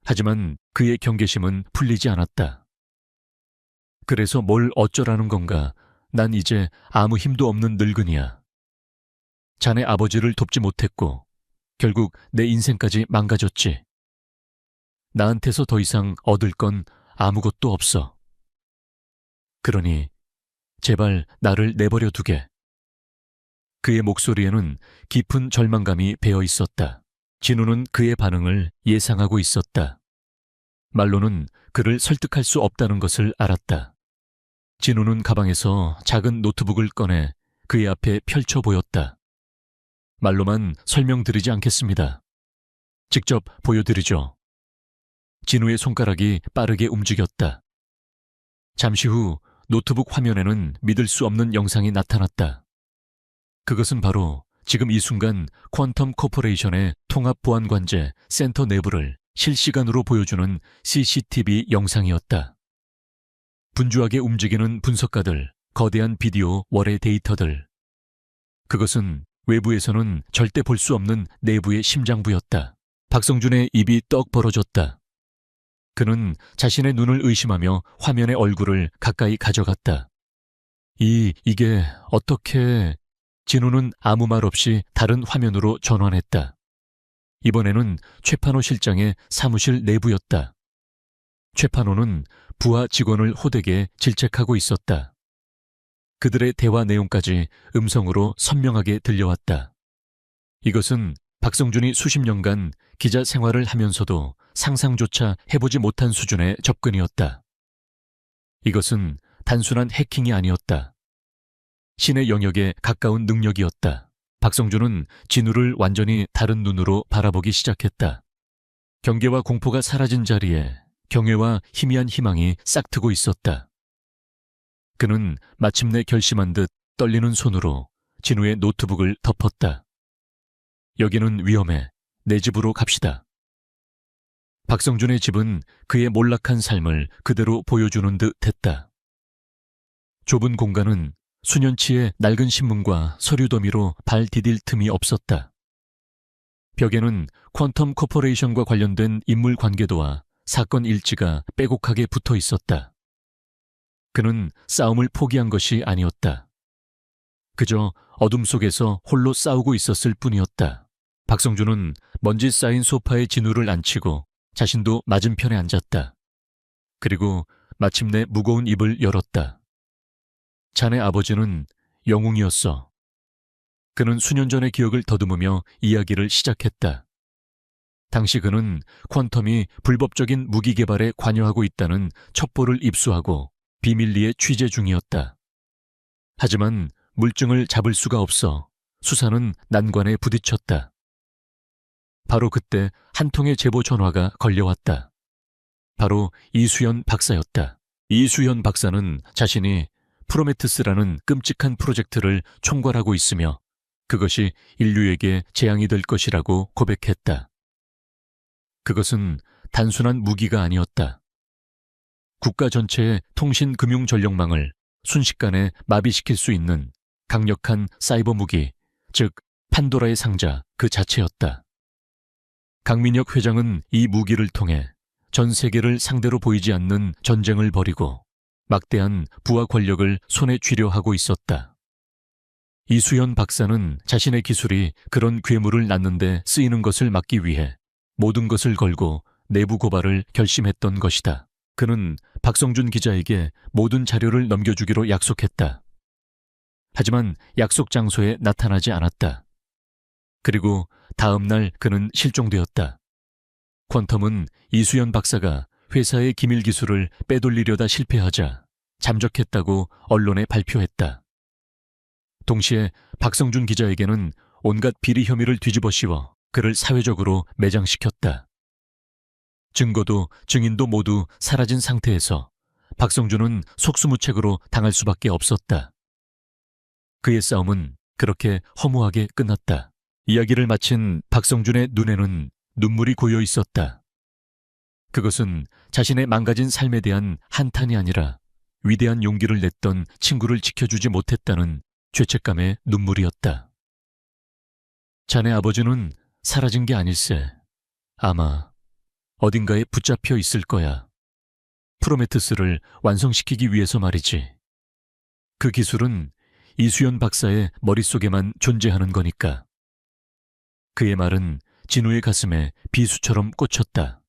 하지만 그의 경계심은 풀리지 않았다. 그래서 뭘 어쩌라는 건가? 난 이제 아무 힘도 없는 늙은이야. 자네 아버지를 돕지 못했고 결국 내 인생까지 망가졌지. 나한테서 더 이상 얻을 건 아무것도 없어. 그러니 제발 나를 내버려 두게. 그의 목소리에는 깊은 절망감이 배어 있었다. 진우는 그의 반응을 예상하고 있었다. 말로는 그를 설득할 수 없다는 것을 알았다. 진우는 가방에서 작은 노트북을 꺼내 그의 앞에 펼쳐 보였다. 말로만 설명드리지 않겠습니다. 직접 보여드리죠. 진우의 손가락이 빠르게 움직였다. 잠시 후 노트북 화면에는 믿을 수 없는 영상이 나타났다. 그것은 바로 지금 이 순간 퀀텀 코퍼레이션의 통합보안관제 센터 내부를 실시간으로 보여주는 CCTV 영상이었다. 분주하게 움직이는 분석가들, 거대한 비디오 월의 데이터들. 그것은 외부에서는 절대 볼 수 없는 내부의 심장부였다. 박성준의 입이 떡 벌어졌다. 그는 자신의 눈을 의심하며 화면의 얼굴을 가까이 가져갔다. 이게 어떻게... 진우는 아무 말 없이 다른 화면으로 전환했다. 이번에는 최판호 실장의 사무실 내부였다. 최판호는 부하 직원을 호되게 질책하고 있었다. 그들의 대화 내용까지 음성으로 선명하게 들려왔다. 이것은 박성준이 수십 년간 기자 생활을 하면서도 상상조차 해보지 못한 수준의 접근이었다. 이것은 단순한 해킹이 아니었다. 신의 영역에 가까운 능력이었다. 박성준은 진우를 완전히 다른 눈으로 바라보기 시작했다. 경계와 공포가 사라진 자리에 경외와 희미한 희망이 싹트고 있었다. 그는 마침내 결심한 듯 떨리는 손으로 진우의 노트북을 덮었다. 여기는 위험해. 내 집으로 갑시다. 박성준의 집은 그의 몰락한 삶을 그대로 보여주는 듯 했다. 좁은 공간은 수년치의 낡은 신문과 서류 더미로 발 디딜 틈이 없었다. 벽에는 퀀텀 코퍼레이션과 관련된 인물 관계도와 사건 일지가 빼곡하게 붙어 있었다. 그는 싸움을 포기한 것이 아니었다. 그저 어둠 속에서 홀로 싸우고 있었을 뿐이었다. 박성준은 먼지 쌓인 소파에 진우를 앉히고 자신도 맞은편에 앉았다. 그리고 마침내 무거운 입을 열었다. 자네 아버지는 영웅이었어. 그는 수년 전의 기억을 더듬으며 이야기를 시작했다. 당시 그는 퀀텀이 불법적인 무기 개발에 관여하고 있다는 첩보를 입수하고 비밀리에 취재 중이었다. 하지만 물증을 잡을 수가 없어 수사는 난관에 부딪혔다. 바로 그때 한 통의 제보 전화가 걸려왔다. 바로 이수연 박사였다. 이수연 박사는 자신이 프로메테스라는 끔찍한 프로젝트를 총괄하고 있으며 그것이 인류에게 재앙이 될 것이라고 고백했다. 그것은 단순한 무기가 아니었다. 국가 전체의 통신 금융 전력망을 순식간에 마비시킬 수 있는 강력한 사이버 무기, 즉 판도라의 상자 그 자체였다. 강민혁 회장은 이 무기를 통해 전 세계를 상대로 보이지 않는 전쟁을 벌이고 막대한 부하 권력을 손에 쥐려 하고 있었다. 이수연 박사는 자신의 기술이 그런 괴물을 낳는 데 쓰이는 것을 막기 위해 모든 것을 걸고 내부 고발을 결심했던 것이다. 그는 박성준 기자에게 모든 자료를 넘겨주기로 약속했다. 하지만 약속 장소에 나타나지 않았다. 그리고 다음 날 그는 실종되었다. 퀀텀은 이수연 박사가 회사의 기밀 기술을 빼돌리려다 실패하자 잠적했다고 언론에 발표했다. 동시에 박성준 기자에게는 온갖 비리 혐의를 뒤집어 씌워 그를 사회적으로 매장시켰다. 증거도 증인도 모두 사라진 상태에서 박성준은 속수무책으로 당할 수밖에 없었다. 그의 싸움은 그렇게 허무하게 끝났다. 이야기를 마친 박성준의 눈에는 눈물이 고여 있었다. 그것은 자신의 망가진 삶에 대한 한탄이 아니라 위대한 용기를 냈던 친구를 지켜주지 못했다는 죄책감의 눈물이었다. 자네 아버지는 사라진 게 아닐세. 아마 어딘가에 붙잡혀 있을 거야. 프로메테스를 완성시키기 위해서 말이지. 그 기술은 이수연 박사의 머릿속에만 존재하는 거니까. 그의 말은 진우의 가슴에 비수처럼 꽂혔다.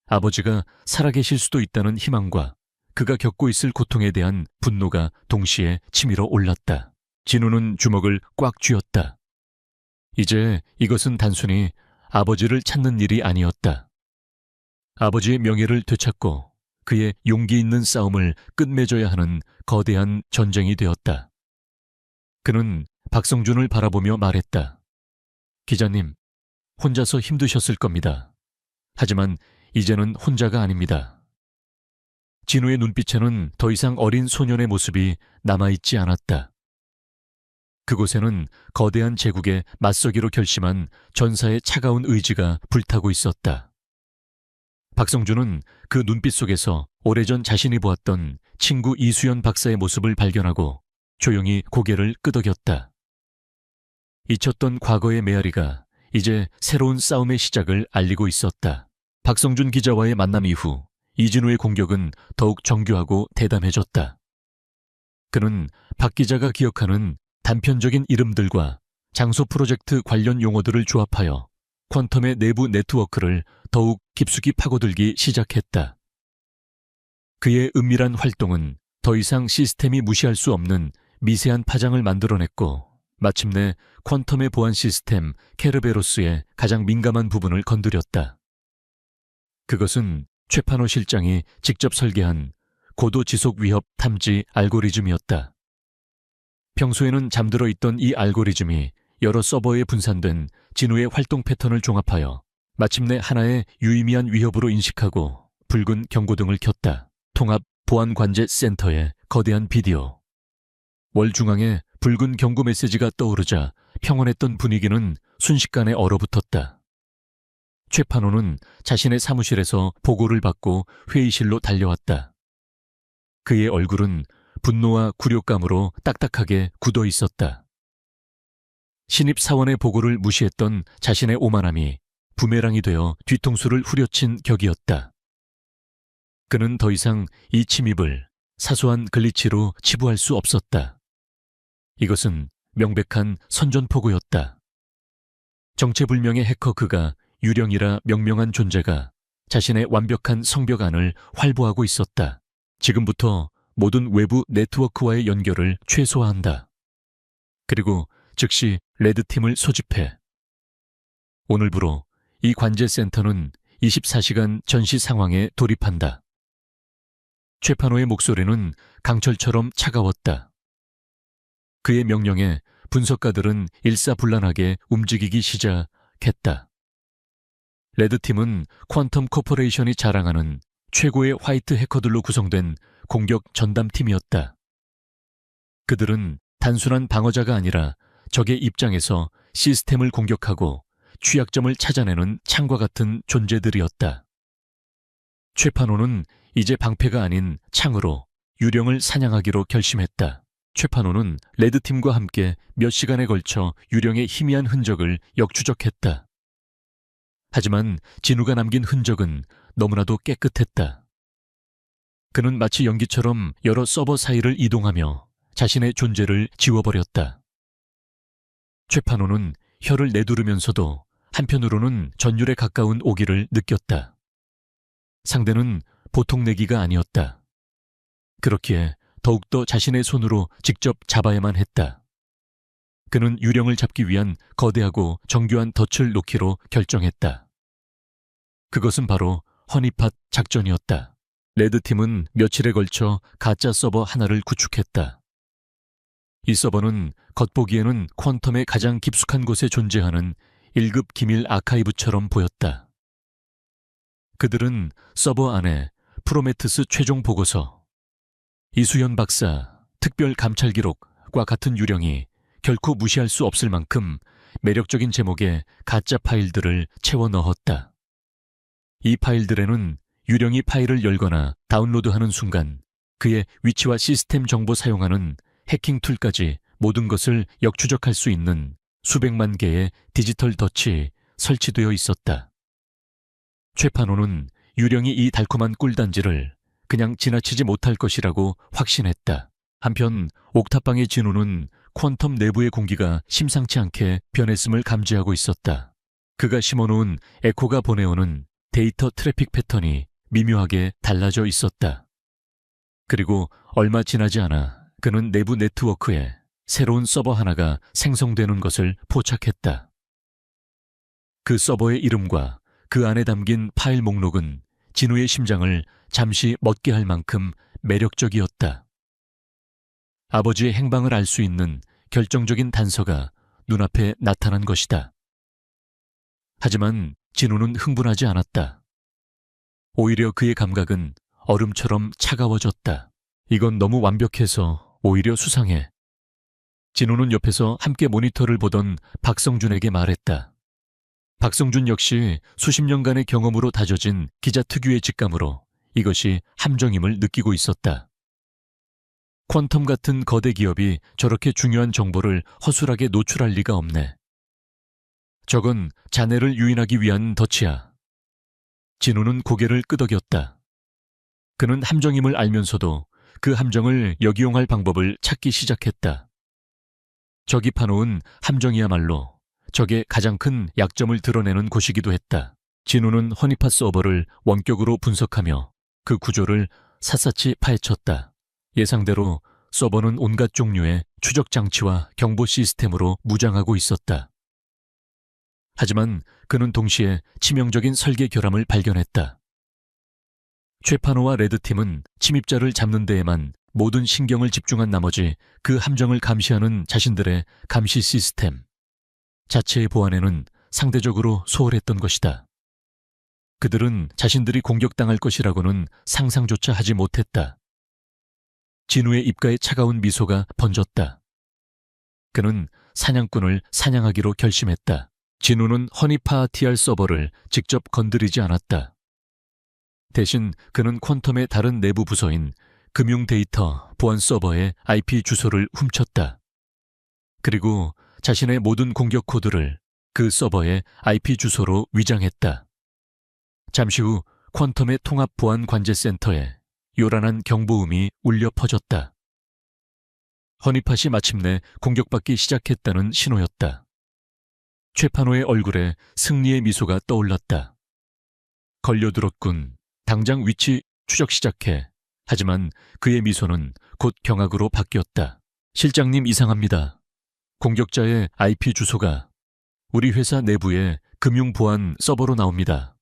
아버지가 살아계실 수도 있다는 희망과 그가 겪고 있을 고통에 대한 분노가 동시에 치밀어 올랐다. 진우는 주먹을 꽉 쥐었다. 이제 이것은 단순히 아버지를 찾는 일이 아니었다. 아버지의 명예를 되찾고 그의 용기 있는 싸움을 끝맺어야 하는 거대한 전쟁이 되었다. 그는 박성준을 바라보며 말했다. 기자님, 혼자서 힘드셨을 겁니다. 하지만 이제는 혼자가 아닙니다. 진우의 눈빛에는 더 이상 어린 소년의 모습이 남아있지 않았다. 그곳에는 거대한 제국에 맞서기로 결심한 전사의 차가운 의지가 불타고 있었다. 박성준은 그 눈빛 속에서 오래전 자신이 보았던 친구 이수연 박사의 모습을 발견하고 조용히 고개를 끄덕였다. 잊혔던 과거의 메아리가 이제 새로운 싸움의 시작을 알리고 있었다. 박성준 기자와의 만남 이후 이진우의 공격은 더욱 정교하고 대담해졌다. 그는 박 기자가 기억하는 단편적인 이름들과 장소 프로젝트 관련 용어들을 조합하여 퀀텀의 내부 네트워크를 더욱 깊숙이 파고들기 시작했다. 그의 은밀한 활동은 더 이상 시스템이 무시할 수 없는 미세한 파장을 만들어냈고 마침내 퀀텀의 보안 시스템 케르베로스의 가장 민감한 부분을 건드렸다. 그것은 최판호 실장이 직접 설계한 고도 지속 위협 탐지 알고리즘이었다. 평소에는 잠들어 있던 이 알고리즘이 여러 서버에 분산된 진우의 활동 패턴을 종합하여 마침내 하나의 유의미한 위협으로 인식하고 붉은 경고등을 켰다. 통합 보안 관제 센터의 거대한 비디오. 월 중앙에 붉은 경고 메시지가 떠오르자 평온했던 분위기는 순식간에 얼어붙었다. 최판호는 자신의 사무실에서 보고를 받고 회의실로 달려왔다. 그의 얼굴은 분노와 굴욕감으로 딱딱하게 굳어 있었다. 신입사원의 보고를 무시했던 자신의 오만함이 부메랑이 되어 뒤통수를 후려친 격이었다. 그는 더 이상 이 침입을 사소한 글리치로 치부할 수 없었다. 이것은 명백한 선전포고였다. 정체불명의 해커 그가 유령이라 명명한 존재가 자신의 완벽한 성벽 안을 활보하고 있었다. 지금부터 모든 외부 네트워크와의 연결을 최소화한다. 그리고 즉시 레드팀을 소집해. 오늘부로 이 관제센터는 24시간 전시 상황에 돌입한다. 최판호의 목소리는 강철처럼 차가웠다. 그의 명령에 분석가들은 일사불란하게 움직이기 시작했다. 레드팀은 퀀텀 코퍼레이션이 자랑하는 최고의 화이트 해커들로 구성된 공격 전담팀이었다. 그들은 단순한 방어자가 아니라 적의 입장에서 시스템을 공격하고 취약점을 찾아내는 창과 같은 존재들이었다. 최판호는 이제 방패가 아닌 창으로 유령을 사냥하기로 결심했다. 최판호는 레드팀과 함께 몇 시간에 걸쳐 유령의 희미한 흔적을 역추적했다. 하지만 진우가 남긴 흔적은 너무나도 깨끗했다. 그는 마치 연기처럼 여러 서버 사이를 이동하며 자신의 존재를 지워버렸다. 최판호는 혀를 내두르면서도 한편으로는 전율에 가까운 오기를 느꼈다. 상대는 보통 내기가 아니었다. 그렇기에 더욱더 자신의 손으로 직접 잡아야만 했다. 그는 유령을 잡기 위한 거대하고 정교한 덫을 놓기로 결정했다. 그것은 바로 허니팟 작전이었다. 레드팀은 며칠에 걸쳐 가짜 서버 하나를 구축했다. 이 서버는 겉보기에는 퀀텀의 가장 깊숙한 곳에 존재하는 1급 기밀 아카이브처럼 보였다. 그들은 서버 안에 프로메테스 최종 보고서, 이수연 박사 특별 감찰 기록과 같은 유령이 결코 무시할 수 없을 만큼 매력적인 제목의 가짜 파일들을 채워 넣었다. 이 파일들에는 유령이 파일을 열거나 다운로드하는 순간 그의 위치와 시스템 정보 사용하는 해킹 툴까지 모든 것을 역추적할 수 있는 수백만 개의 디지털 덫이 설치되어 있었다. 최판호는 유령이 이 달콤한 꿀단지를 그냥 지나치지 못할 것이라고 확신했다. 한편 옥탑방의 진우는 퀀텀 내부의 공기가 심상치 않게 변했음을 감지하고 있었다. 그가 심어놓은 에코가 보내오는 데이터 트래픽 패턴이 미묘하게 달라져 있었다. 그리고 얼마 지나지 않아 그는 내부 네트워크에 새로운 서버 하나가 생성되는 것을 포착했다. 그 서버의 이름과 그 안에 담긴 파일 목록은 진우의 심장을 잠시 멎게 할 만큼 매력적이었다. 아버지의 행방을 알 수 있는 결정적인 단서가 눈앞에 나타난 것이다. 하지만 진우는 흥분하지 않았다. 오히려 그의 감각은 얼음처럼 차가워졌다. 이건 너무 완벽해서 오히려 수상해. 진우는 옆에서 함께 모니터를 보던 박성준에게 말했다. 박성준 역시 수십 년간의 경험으로 다져진 기자 특유의 직감으로 이것이 함정임을 느끼고 있었다. 퀀텀 같은 거대 기업이 저렇게 중요한 정보를 허술하게 노출할 리가 없네. 저건 자네를 유인하기 위한 덫이야. 진우는 고개를 끄덕였다. 그는 함정임을 알면서도 그 함정을 역이용할 방법을 찾기 시작했다. 적이 파놓은 함정이야말로 적의 가장 큰 약점을 드러내는 곳이기도 했다. 진우는 허니팟 서버를 원격으로 분석하며 그 구조를 샅샅이 파헤쳤다. 예상대로 서버는 온갖 종류의 추적 장치와 경보 시스템으로 무장하고 있었다. 하지만 그는 동시에 치명적인 설계 결함을 발견했다. 최판호와 레드팀은 침입자를 잡는 데에만 모든 신경을 집중한 나머지 그 함정을 감시하는 자신들의 감시 시스템 자체의 보안에는 상대적으로 소홀했던 것이다. 그들은 자신들이 공격당할 것이라고는 상상조차 하지 못했다. 진우의 입가에 차가운 미소가 번졌다. 그는 사냥꾼을 사냥하기로 결심했다. 진우는 허니파 TR 서버를 직접 건드리지 않았다. 대신 그는 퀀텀의 다른 내부 부서인 금융 데이터 보안 서버의 IP 주소를 훔쳤다. 그리고 자신의 모든 공격 코드를 그 서버의 IP 주소로 위장했다. 잠시 후 퀀텀의 통합 보안 관제 센터에 요란한 경보음이 울려 퍼졌다. 허니팟이 마침내 공격받기 시작했다는 신호였다. 최판호의 얼굴에 승리의 미소가 떠올랐다. 걸려들었군. 당장 위치 추적 시작해. 하지만 그의 미소는 곧 경악으로 바뀌었다. 실장님 이상합니다. 공격자의 IP 주소가 우리 회사 내부의 금융보안 서버로 나옵니다.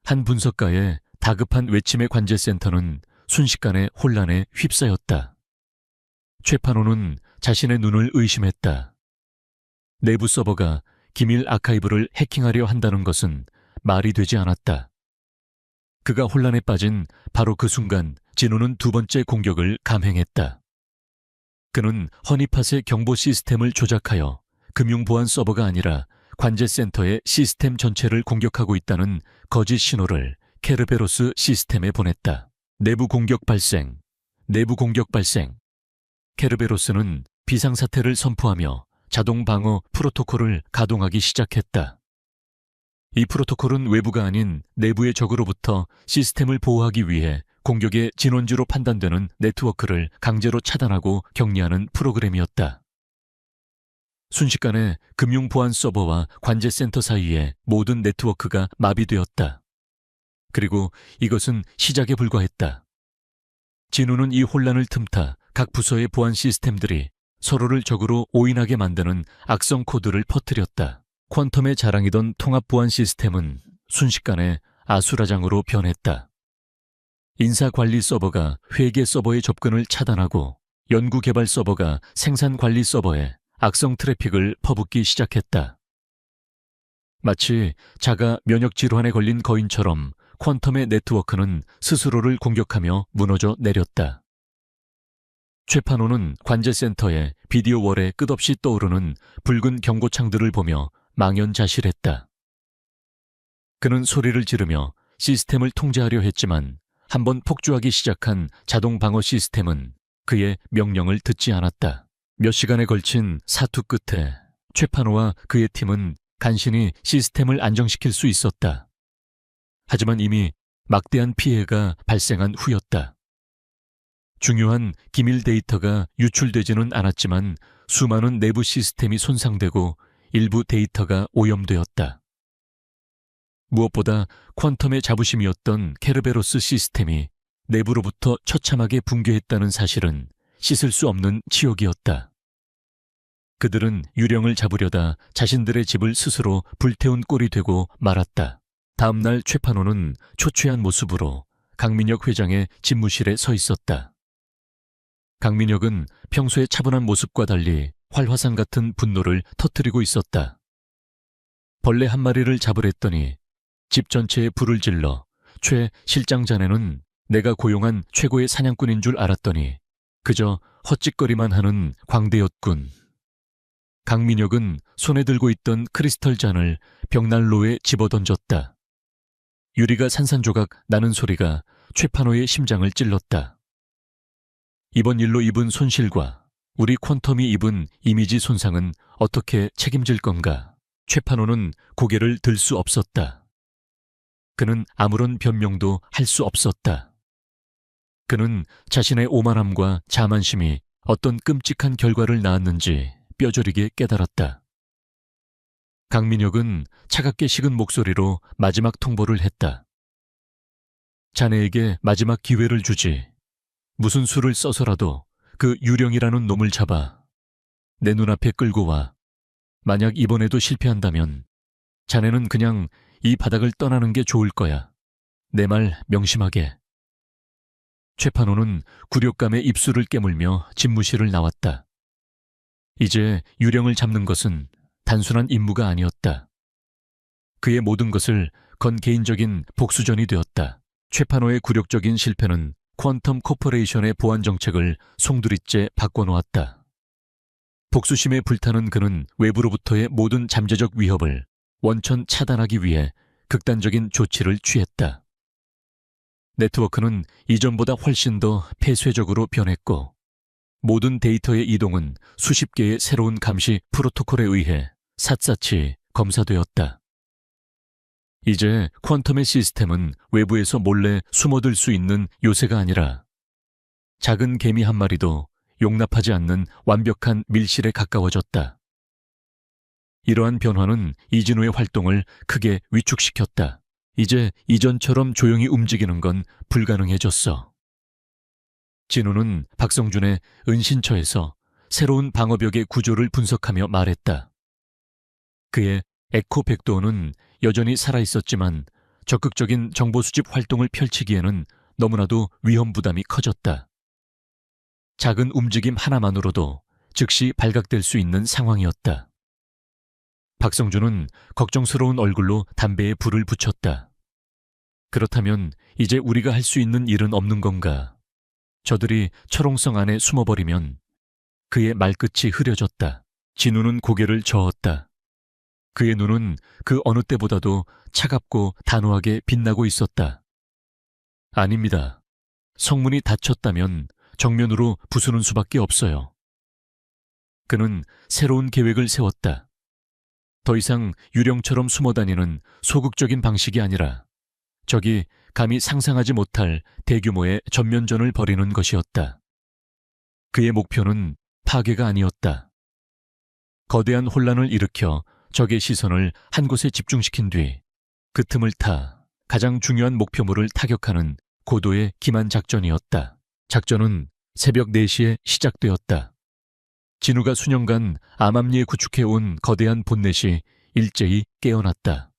한 분석가의 다급한 외침의 관제센터는 순식간에 혼란에 휩싸였다. 최판호는 자신의 눈을 의심했다. 내부 서버가 기밀 아카이브를 해킹하려 한다는 것은 말이 되지 않았다. 그가 혼란에 빠진 바로 그 순간 진우는 두 번째 공격을 감행했다. 그는 허니팟의 경보 시스템을 조작하여 금융보안 서버가 아니라 관제센터의 시스템 전체를 공격하고 있다는 거짓 신호를 케르베로스 시스템에 보냈다. 내부 공격 발생. 케르베로스는 비상사태를 선포하며 자동 방어 프로토콜을 가동하기 시작했다. 이 프로토콜은 외부가 아닌 내부의 적으로부터 시스템을 보호하기 위해 공격의 진원지로 판단되는 네트워크를 강제로 차단하고 격리하는 프로그램이었다. 순식간에 금융보안 서버와 관제센터 사이의 모든 네트워크가 마비되었다. 그리고 이것은 시작에 불과했다. 진우는 이 혼란을 틈타 각 부서의 보안 시스템들이 서로를 적으로 오인하게 만드는 악성 코드를 퍼뜨렸다. 퀀텀의 자랑이던 통합 보안 시스템은 순식간에 아수라장으로 변했다. 인사관리 서버가 회계 서버의 접근을 차단하고 연구개발 서버가 생산관리 서버에 악성 트래픽을 퍼붓기 시작했다. 마치 자가 면역질환에 걸린 거인처럼 퀀텀의 네트워크는 스스로를 공격하며 무너져 내렸다. 최판호는 관제센터에 비디오월에 끝없이 떠오르는 붉은 경고창들을 보며 망연자실했다. 그는 소리를 지르며 시스템을 통제하려 했지만 한번 폭주하기 시작한 자동 방어 시스템은 그의 명령을 듣지 않았다. 몇 시간에 걸친 사투 끝에 최판호와 그의 팀은 간신히 시스템을 안정시킬 수 있었다. 하지만 이미 막대한 피해가 발생한 후였다. 중요한 기밀 데이터가 유출되지는 않았지만 수많은 내부 시스템이 손상되고 일부 데이터가 오염되었다. 무엇보다 퀀텀의 자부심이었던 케르베로스 시스템이 내부로부터 처참하게 붕괴했다는 사실은 씻을 수 없는 치욕이었다. 그들은 유령을 잡으려다 자신들의 집을 스스로 불태운 꼴이 되고 말았다. 다음날 최판호는 초췌한 모습으로 강민혁 회장의 집무실에 서 있었다. 강민혁은 평소의 차분한 모습과 달리 활화산 같은 분노를 터뜨리고 있었다. 벌레 한 마리를 잡으랬더니 집 전체에 불을 질러 최 실장 자네는 내가 고용한 최고의 사냥꾼인 줄 알았더니 그저 헛짓거리만 하는 광대였군. 강민혁은 손에 들고 있던 크리스털 잔을 벽난로에 집어던졌다. 유리가 산산조각 나는 소리가 최판호의 심장을 찔렀다. 이번 일로 입은 손실과 우리 퀀텀이 입은 이미지 손상은 어떻게 책임질 건가? 최판호는 고개를 들 수 없었다. 그는 아무런 변명도 할 수 없었다. 그는 자신의 오만함과 자만심이 어떤 끔찍한 결과를 낳았는지 뼈저리게 깨달았다. 강민혁은 차갑게 식은 목소리로 마지막 통보를 했다. 자네에게 마지막 기회를 주지. 무슨 수를 써서라도 그 유령이라는 놈을 잡아 내 눈앞에 끌고 와. 만약 이번에도 실패한다면 자네는 그냥 이 바닥을 떠나는 게 좋을 거야. 내 말 명심하게. 최판호는 굴욕감에 입술을 깨물며 집무실을 나왔다. 이제 유령을 잡는 것은 단순한 임무가 아니었다. 그의 모든 것을 건 개인적인 복수전이 되었다. 최판호의 굴욕적인 실패는 퀀텀 코퍼레이션의 보안 정책을 송두리째 바꿔놓았다. 복수심에 불타는 그는 외부로부터의 모든 잠재적 위협을 원천 차단하기 위해 극단적인 조치를 취했다. 네트워크는 이전보다 훨씬 더 폐쇄적으로 변했고 모든 데이터의 이동은 수십 개의 새로운 감시 프로토콜에 의해 샅샅이 검사되었다. 이제 퀀텀의 시스템은 외부에서 몰래 숨어들 수 있는 요새가 아니라 작은 개미 한 마리도 용납하지 않는 완벽한 밀실에 가까워졌다. 이러한 변화는 이진우의 활동을 크게 위축시켰다. 이제 이전처럼 조용히 움직이는 건 불가능해졌어. 진우는 박성준의 은신처에서 새로운 방어벽의 구조를 분석하며 말했다. 그의 에코 백도어는 여전히 살아있었지만 적극적인 정보 수집 활동을 펼치기에는 너무나도 위험 부담이 커졌다. 작은 움직임 하나만으로도 즉시 발각될 수 있는 상황이었다. 박성준은 걱정스러운 얼굴로 담배에 불을 붙였다. 그렇다면 이제 우리가 할 수 있는 일은 없는 건가? 저들이 철옹성 안에 숨어버리면 그의 말끝이 흐려졌다. 진우는 고개를 저었다. 그의 눈은 그 어느 때보다도 차갑고 단호하게 빛나고 있었다. 아닙니다. 성문이 닫혔다면 정면으로 부수는 수밖에 없어요. 그는 새로운 계획을 세웠다. 더 이상 유령처럼 숨어다니는 소극적인 방식이 아니라 적이 감히 상상하지 못할 대규모의 전면전을 벌이는 것이었다. 그의 목표는 파괴가 아니었다. 거대한 혼란을 일으켜 적의 시선을 한 곳에 집중시킨 뒤 그 틈을 타 가장 중요한 목표물을 타격하는 고도의 기만 작전이었다. 작전은 새벽 4시에 시작되었다. 진우가 수년간 암암리에 구축해온 거대한 본넷이 일제히 깨어났다.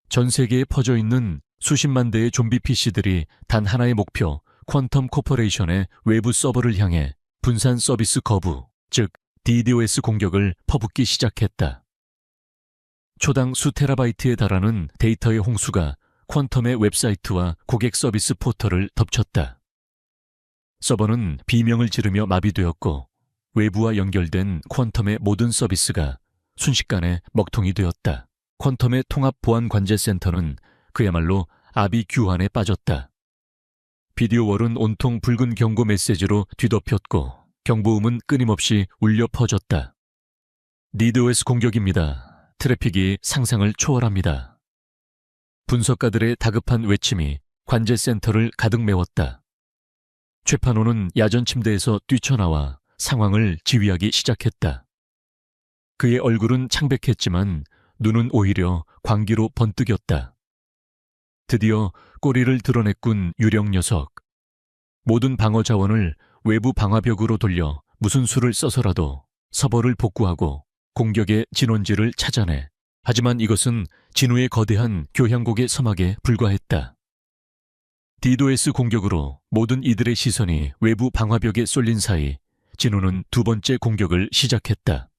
전 세계에 퍼져 있는 수십만 대의 좀비 PC들이 단 하나의 목표, 퀀텀 코퍼레이션의 외부 서버를 향해 분산 서비스 거부, 즉 DDoS 공격을 퍼붓기 시작했다. 초당 수테라바이트에 달하는 데이터의 홍수가 퀀텀의 웹사이트와 고객 서비스 포털을 덮쳤다. 서버는 비명을 지르며 마비되었고 외부와 연결된 퀀텀의 모든 서비스가 순식간에 먹통이 되었다. 퀀텀의 통합보안관제센터는 그야말로 아비규환에 빠졌다. 비디오월은 온통 붉은 경고 메시지로 뒤덮였고 경보음은 끊임없이 울려 퍼졌다. DDoS 공격입니다. 트래픽이 상상을 초월합니다. 분석가들의 다급한 외침이 관제센터를 가득 메웠다. 최판호는 야전 침대에서 뛰쳐나와 상황을 지휘하기 시작했다. 그의 얼굴은 창백했지만 눈은 오히려 광기로 번뜩였다. 드디어 꼬리를 드러냈군 유령 녀석. 모든 방어 자원을 외부 방화벽으로 돌려 무슨 수를 써서라도 서버를 복구하고 공격의 진원지를 찾아내. 하지만 이것은 진우의 거대한 교향곡의 서막에 불과했다. DDoS 공격으로 모든 이들의 시선이 외부 방화벽에 쏠린 사이 진우는 두 번째 공격을 시작했다.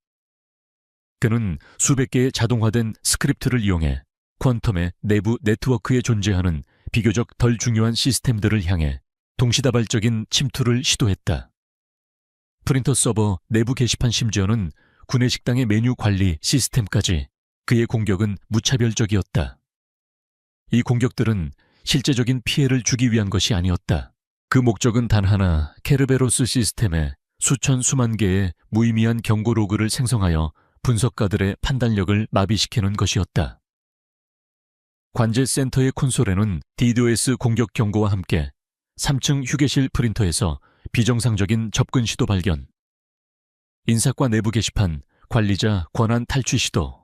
그는 수백 개의 자동화된 스크립트를 이용해 퀀텀의 내부 네트워크에 존재하는 비교적 덜 중요한 시스템들을 향해 동시다발적인 침투를 시도했다. 프린터 서버 내부 게시판 심지어는 구내식당의 메뉴 관리 시스템까지 그의 공격은 무차별적이었다. 이 공격들은 실제적인 피해를 주기 위한 것이 아니었다. 그 목적은 단 하나, 케르베로스 시스템에 수천 수만 개의 무의미한 경고 로그를 생성하여 분석가들의 판단력을 마비시키는 것이었다. 관제센터의 콘솔에는 DDoS 공격 경고와 함께 3층 휴게실 프린터에서 비정상적인 접근 시도 발견, 인사과 내부 게시판, 관리자 권한 탈취 시도와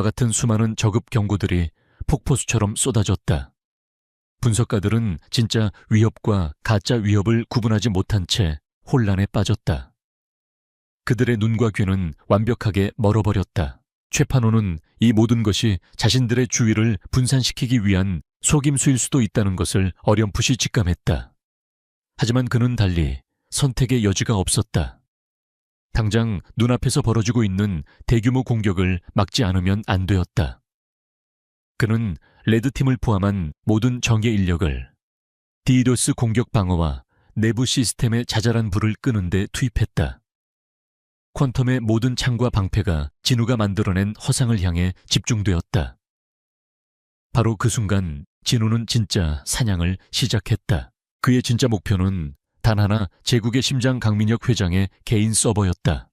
같은 수많은 저급 경고들이 폭포수처럼 쏟아졌다. 분석가들은 진짜 위협과 가짜 위협을 구분하지 못한 채 혼란에 빠졌다. 그들의 눈과 귀는 완벽하게 멀어버렸다. 최판호는 이 모든 것이 자신들의 주의를 분산시키기 위한 속임수일 수도 있다는 것을 어렴풋이 직감했다. 하지만 그는 달리 선택의 여지가 없었다. 당장 눈앞에서 벌어지고 있는 대규모 공격을 막지 않으면 안 되었다. 그는 레드팀을 포함한 모든 정예 인력을 DDoS 공격 방어와 내부 시스템의 자잘한 불을 끄는 데 투입했다. 퀀텀의 모든 창과 방패가 진우가 만들어낸 허상을 향해 집중되었다. 바로 그 순간 진우는 진짜 사냥을 시작했다. 그의 진짜 목표는 단 하나, 제국의 심장 강민혁 회장의 개인 서버였다.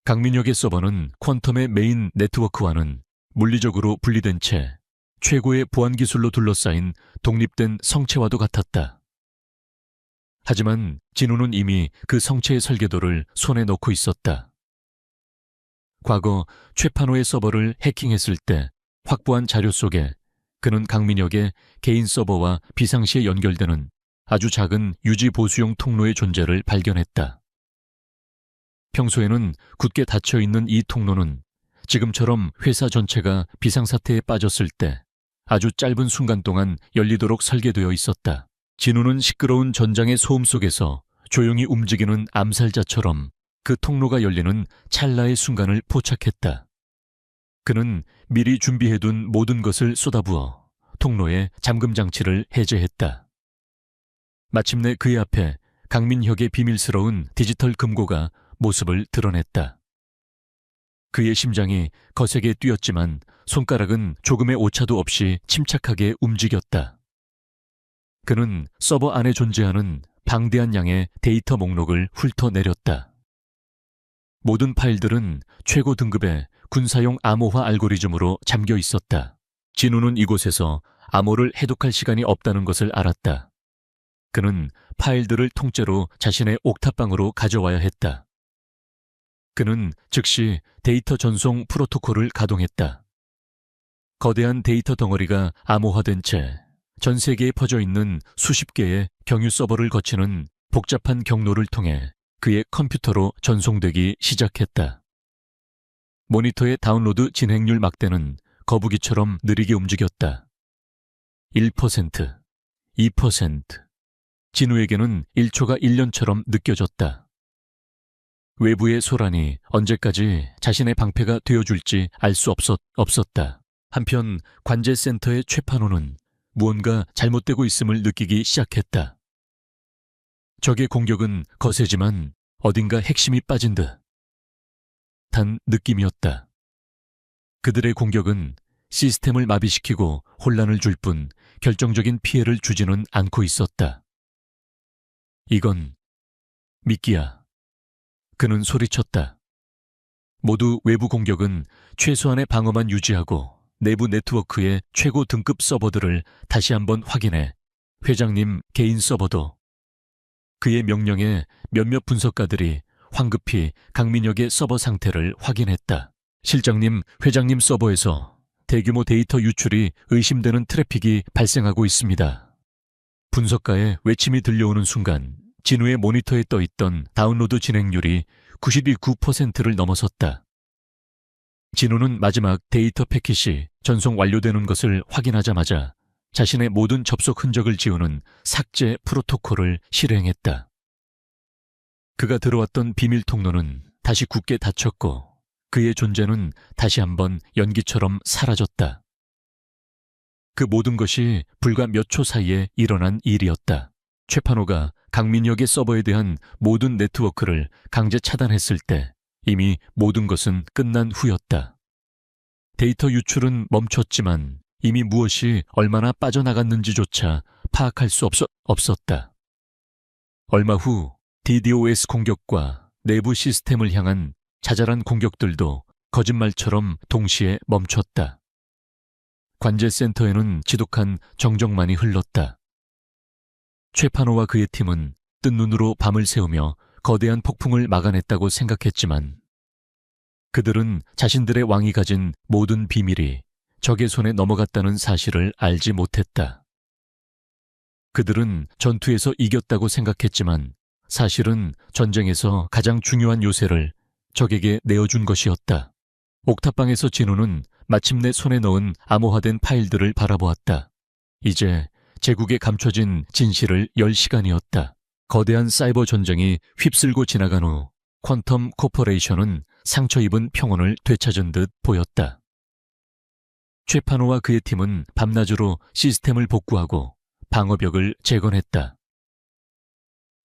강민혁의 서버는 퀀텀의 메인 네트워크와는 물리적으로 분리된 채 최고의 보안 기술로 둘러싸인 독립된 성체와도 같았다. 하지만 진우는 이미 그 성체의 설계도를 손에 넣고 있었다. 과거 최판호의 서버를 해킹했을 때 확보한 자료 속에 그는 강민혁의 개인 서버와 비상시에 연결되는 아주 작은 유지 보수용 통로의 존재를 발견했다. 평소에는 굳게 닫혀있는 이 통로는 지금처럼 회사 전체가 비상사태에 빠졌을 때 아주 짧은 순간 동안 열리도록 설계되어 있었다. 진우는 시끄러운 전장의 소음 속에서 조용히 움직이는 암살자처럼 그 통로가 열리는 찰나의 순간을 포착했다. 그는 미리 준비해둔 모든 것을 쏟아부어 통로의 잠금 장치를 해제했다. 마침내 그의 앞에 강민혁의 비밀스러운 디지털 금고가 모습을 드러냈다. 그의 심장이 거세게 뛰었지만 손가락은 조금의 오차도 없이 침착하게 움직였다. 그는 서버 안에 존재하는 방대한 양의 데이터 목록을 훑어내렸다. 모든 파일들은 최고 등급의 군사용 암호화 알고리즘으로 잠겨 있었다. 진우는 이곳에서 암호를 해독할 시간이 없다는 것을 알았다. 그는 파일들을 통째로 자신의 옥탑방으로 가져와야 했다. 그는 즉시 데이터 전송 프로토콜을 가동했다. 거대한 데이터 덩어리가 암호화된 채 전 세계에 퍼져 있는 수십 개의 경유 서버를 거치는 복잡한 경로를 통해 그의 컴퓨터로 전송되기 시작했다. 모니터의 다운로드 진행률 막대는 거북이처럼 느리게 움직였다. 1%, 2%. 진우에게는 1초가 1년처럼 느껴졌다. 외부의 소란이 언제까지 자신의 방패가 되어줄지 알 수 없었다. 한편 관제센터의 최판호는 무언가 잘못되고 있음을 느끼기 시작했다. 적의 공격은 거세지만 어딘가 핵심이 빠진 듯. 단 느낌이었다. 그들의 공격은 시스템을 마비시키고 혼란을 줄 뿐 결정적인 피해를 주지는 않고 있었다. 이건 미끼야. 그는 소리쳤다. 모두 외부 공격은 최소한의 방어만 유지하고 내부 네트워크의 최고 등급 서버들을 다시 한번 확인해. 회장님 개인 서버도. 그의 명령에 몇몇 분석가들이 황급히 강민혁의 서버 상태를 확인했다. 실장님, 회장님 서버에서 대규모 데이터 유출이 의심되는 트래픽이 발생하고 있습니다. 분석가의 외침이 들려오는 순간 진우의 모니터에 떠있던 다운로드 진행률이 92% 넘어섰다. 진우는 마지막 데이터 패킷이 전송 완료되는 것을 확인하자마자 자신의 모든 접속 흔적을 지우는 삭제 프로토콜을 실행했다. 그가 들어왔던 비밀 통로는 다시 굳게 닫혔고 그의 존재는 다시 한번 연기처럼 사라졌다. 그 모든 것이 불과 몇 초 사이에 일어난 일이었다. 최판호가 강민혁의 서버에 대한 모든 네트워크를 강제 차단했을 때 이미 모든 것은 끝난 후였다. 데이터 유출은 멈췄지만 이미 무엇이 얼마나 빠져나갔는지조차 파악할 수 없었다. 얼마 후 DDoS 공격과 내부 시스템을 향한 자잘한 공격들도 거짓말처럼 동시에 멈췄다. 관제센터에는 지독한 정적만이 흘렀다. 최판호와 그의 팀은 뜬 눈으로 밤을 새우며 거대한 폭풍을 막아냈다고 생각했지만 그들은 자신들의 왕이 가진 모든 비밀이 적의 손에 넘어갔다는 사실을 알지 못했다. 그들은 전투에서 이겼다고 생각했지만 사실은 전쟁에서 가장 중요한 요새를 적에게 내어준 것이었다. 옥탑방에서 진우는 마침내 손에 넣은 암호화된 파일들을 바라보았다. 이제 제국에 감춰진 진실을 열 시간이었다. 거대한 사이버 전쟁이 휩쓸고 지나간 후 퀀텀 코퍼레이션은 상처 입은 평온을 되찾은 듯 보였다. 최판호와 그의 팀은 밤낮으로 시스템을 복구하고 방어벽을 재건했다.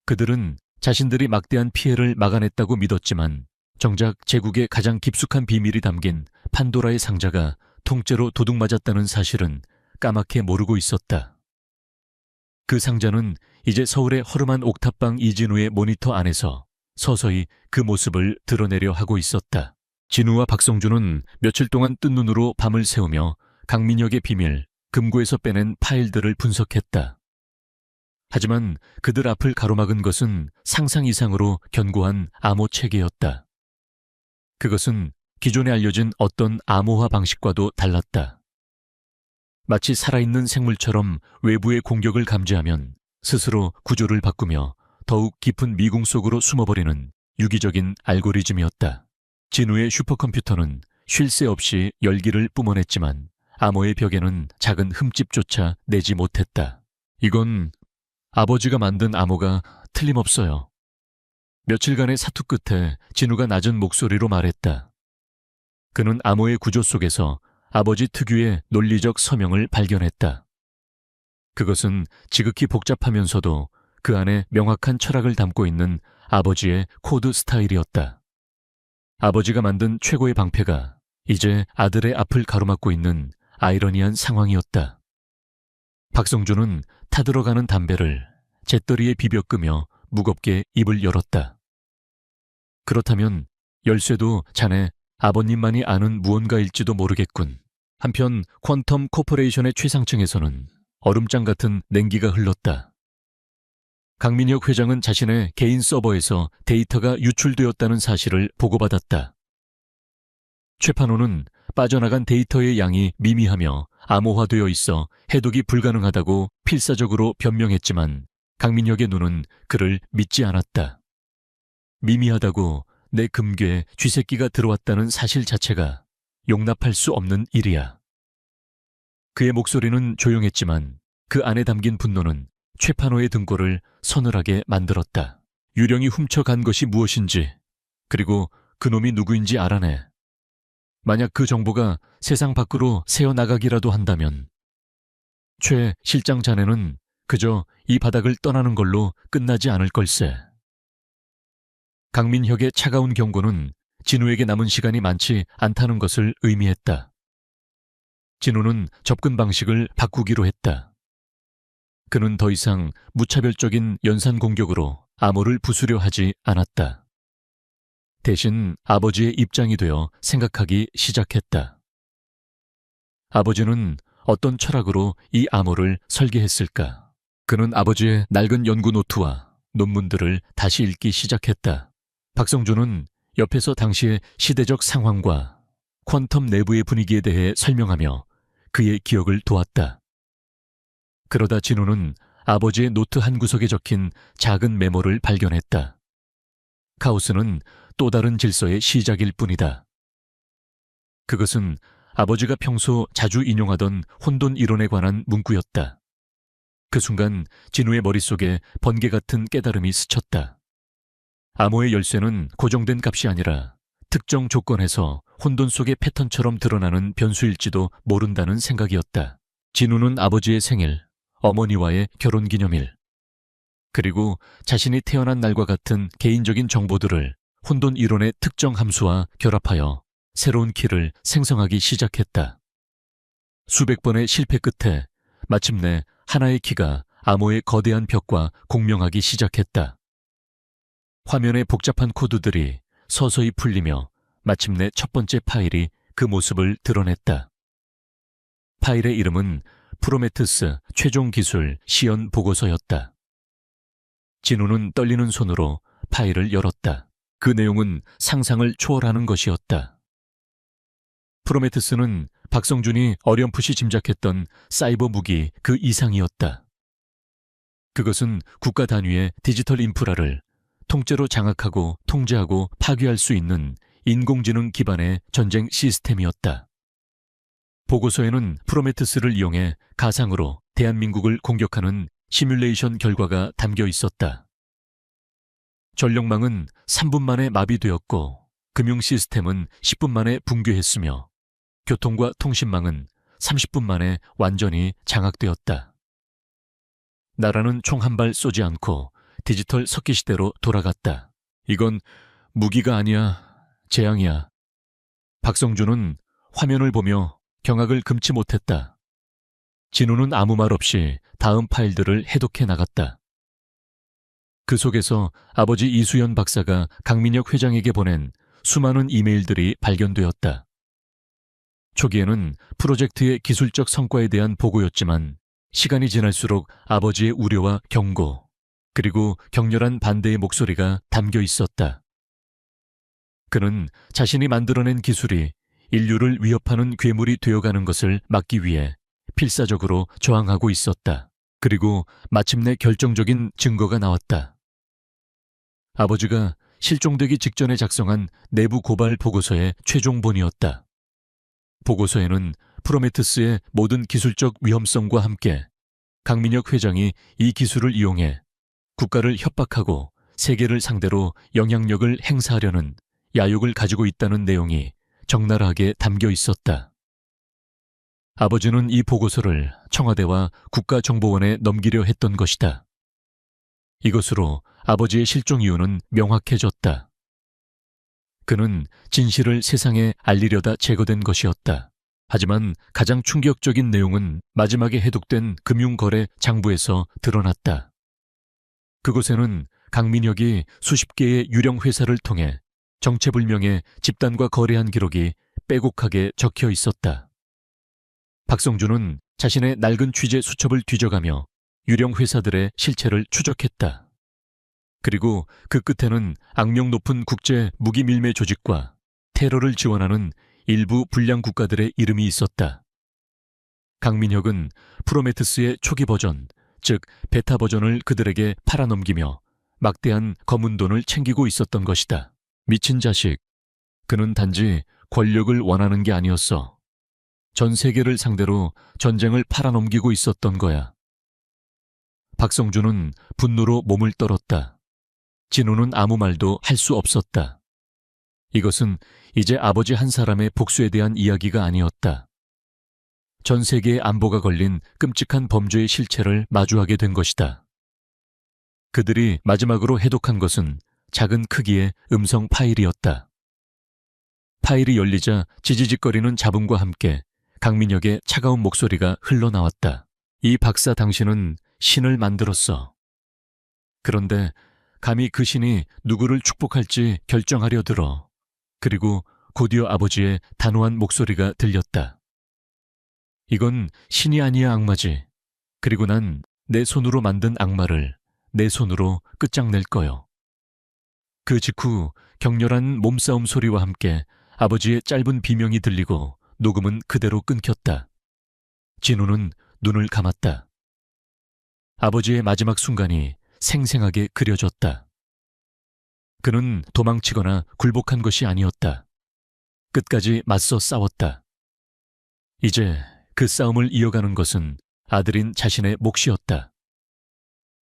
그들은 자신들이 막대한 피해를 막아냈다고 믿었지만 정작 제국의 가장 깊숙한 비밀이 담긴 판도라의 상자가 통째로 도둑맞았다는 사실은 까맣게 모르고 있었다. 그 상자는 이제 서울의 허름한 옥탑방 이진우의 모니터 안에서 서서히 그 모습을 드러내려 하고 있었다. 진우와 박성준은 며칠 동안 뜬 눈으로 밤을 새우며 강민혁의 비밀, 금고에서 빼낸 파일들을 분석했다. 하지만 그들 앞을 가로막은 것은 상상 이상으로 견고한 암호 체계였다. 그것은 기존에 알려진 어떤 암호화 방식과도 달랐다. 마치 살아있는 생물처럼 외부의 공격을 감지하면 스스로 구조를 바꾸며 더욱 깊은 미궁 속으로 숨어버리는 유기적인 알고리즘이었다. 진우의 슈퍼컴퓨터는 쉴 새 없이 열기를 뿜어냈지만 암호의 벽에는 작은 흠집조차 내지 못했다. 이건 아버지가 만든 암호가 틀림없어요. 며칠간의 사투 끝에 진우가 낮은 목소리로 말했다. 그는 암호의 구조 속에서 아버지 특유의 논리적 서명을 발견했다. 그것은 지극히 복잡하면서도 그 안에 명확한 철학을 담고 있는 아버지의 코드 스타일이었다. 아버지가 만든 최고의 방패가 이제 아들의 앞을 가로막고 있는 아이러니한 상황이었다. 박성준은 타들어가는 담배를 재떨이에 비벼 끄며 무겁게 입을 열었다. 그렇다면 열쇠도 자네 아버님만이 아는 무언가일지도 모르겠군. 한편 퀀텀 코퍼레이션의 최상층에서는 얼음장 같은 냉기가 흘렀다. 강민혁 회장은 자신의 개인 서버에서 데이터가 유출되었다는 사실을 보고받았다. 최판호는 빠져나간 데이터의 양이 미미하며 암호화되어 있어 해독이 불가능하다고 필사적으로 변명했지만 강민혁의 눈은 그를 믿지 않았다. 미미하다고 내 금괴에 쥐새끼가 들어왔다는 사실 자체가 용납할 수 없는 일이야. 그의 목소리는 조용했지만 그 안에 담긴 분노는 최판호의 등골을 서늘하게 만들었다. 유령이 훔쳐간 것이 무엇인지, 그리고 그놈이 누구인지 알아내. 만약 그 정보가 세상 밖으로 새어나가기라도 한다면 최 실장 자네는 그저 이 바닥을 떠나는 걸로 끝나지 않을 걸세. 강민혁의 차가운 경고는 진우에게 남은 시간이 많지 않다는 것을 의미했다. 진우는 접근 방식을 바꾸기로 했다. 그는 더 이상 무차별적인 연산 공격으로 암호를 부수려 하지 않았다. 대신 아버지의 입장이 되어 생각하기 시작했다. 아버지는 어떤 철학으로 이 암호를 설계했을까? 그는 아버지의 낡은 연구 노트와 논문들을 다시 읽기 시작했다. 박성준은 옆에서 당시의 시대적 상황과 퀀텀 내부의 분위기에 대해 설명하며 그의 기억을 도왔다. 그러다 진우는 아버지의 노트 한 구석에 적힌 작은 메모를 발견했다. 카오스는 또 다른 질서의 시작일 뿐이다. 그것은 아버지가 평소 자주 인용하던 혼돈 이론에 관한 문구였다. 그 순간 진우의 머릿속에 번개 같은 깨달음이 스쳤다. 암호의 열쇠는 고정된 값이 아니라 특정 조건에서 혼돈 속의 패턴처럼 드러나는 변수일지도 모른다는 생각이었다. 진우는 아버지의 생일, 어머니와의 결혼기념일, 그리고 자신이 태어난 날과 같은 개인적인 정보들을 혼돈 이론의 특정 함수와 결합하여 새로운 키를 생성하기 시작했다. 수백 번의 실패 끝에 마침내 하나의 키가 암호의 거대한 벽과 공명하기 시작했다. 화면의 복잡한 코드들이 서서히 풀리며 마침내 첫 번째 파일이 그 모습을 드러냈다. 파일의 이름은 프로메테우스 최종 기술 시연 보고서였다. 진우는 떨리는 손으로 파일을 열었다. 그 내용은 상상을 초월하는 것이었다. 프로메테우스는 박성준이 어렴풋이 짐작했던 사이버 무기 그 이상이었다. 그것은 국가 단위의 디지털 인프라를 통째로 장악하고 통제하고 파괴할 수 있는 인공지능 기반의 전쟁 시스템이었다. 보고서에는 프로메테우스를 이용해 가상으로 대한민국을 공격하는 시뮬레이션 결과가 담겨 있었다. 전력망은 3분 만에 마비되었고 금융 시스템은 10분 만에 붕괴했으며 교통과 통신망은 30분 만에 완전히 장악되었다. 나라는 총 한 발 쏘지 않고 디지털 석기 시대로 돌아갔다. 이건 무기가 아니야, 재앙이야. 박성준은 화면을 보며 경악을 금치 못했다. 진우는 아무 말 없이 다음 파일들을 해독해 나갔다. 그 속에서 아버지 이수연 박사가 강민혁 회장에게 보낸 수많은 이메일들이 발견되었다. 초기에는 프로젝트의 기술적 성과에 대한 보고였지만 시간이 지날수록 아버지의 우려와 경고, 그리고 격렬한 반대의 목소리가 담겨 있었다. 그는 자신이 만들어낸 기술이 인류를 위협하는 괴물이 되어가는 것을 막기 위해 필사적으로 저항하고 있었다. 그리고 마침내 결정적인 증거가 나왔다. 아버지가 실종되기 직전에 작성한 내부 고발 보고서의 최종본이었다. 보고서에는 프로메테우스의 모든 기술적 위험성과 함께 강민혁 회장이 이 기술을 이용해 국가를 협박하고 세계를 상대로 영향력을 행사하려는 야욕을 가지고 있다는 내용이 적나라하게 담겨 있었다. 아버지는 이 보고서를 청와대와 국가정보원에 넘기려 했던 것이다. 이것으로 아버지의 실종 이유는 명확해졌다. 그는 진실을 세상에 알리려다 제거된 것이었다. 하지만 가장 충격적인 내용은 마지막에 해독된 금융거래 장부에서 드러났다. 그곳에는 강민혁이 수십 개의 유령 회사를 통해 정체불명의 집단과 거래한 기록이 빼곡하게 적혀 있었다. 박성준은 자신의 낡은 취재 수첩을 뒤져가며 유령 회사들의 실체를 추적했다. 그리고 그 끝에는 악명 높은 국제 무기 밀매 조직과 테러를 지원하는 일부 불량 국가들의 이름이 있었다. 강민혁은 프로메테스의 초기 버전, 즉 베타 버전을 그들에게 팔아넘기며 막대한 검은 돈을 챙기고 있었던 것이다. 미친 자식. 그는 단지 권력을 원하는 게 아니었어. 전 세계를 상대로 전쟁을 팔아넘기고 있었던 거야. 박성준은 분노로 몸을 떨었다. 진우는 아무 말도 할 수 없었다. 이것은 이제 아버지 한 사람의 복수에 대한 이야기가 아니었다. 전 세계의 안보가 걸린 끔찍한 범죄의 실체를 마주하게 된 것이다. 그들이 마지막으로 해독한 것은 작은 크기의 음성 파일이었다. 파일이 열리자 지지직거리는 잡음과 함께 강민혁의 차가운 목소리가 흘러나왔다. 이 박사 당신은 신을 만들었어. 그런데 감히 그 신이 누구를 축복할지 결정하려 들어. 그리고 곧이어 아버지의 단호한 목소리가 들렸다. 이건 신이 아니야 악마지. 그리고 난 내 손으로 만든 악마를 내 손으로 끝장낼 거요. 그 직후 격렬한 몸싸움 소리와 함께 아버지의 짧은 비명이 들리고 녹음은 그대로 끊겼다. 진우는 눈을 감았다. 아버지의 마지막 순간이 생생하게 그려졌다. 그는 도망치거나 굴복한 것이 아니었다. 끝까지 맞서 싸웠다. 이제 그 싸움을 이어가는 것은 아들인 자신의 몫이었다.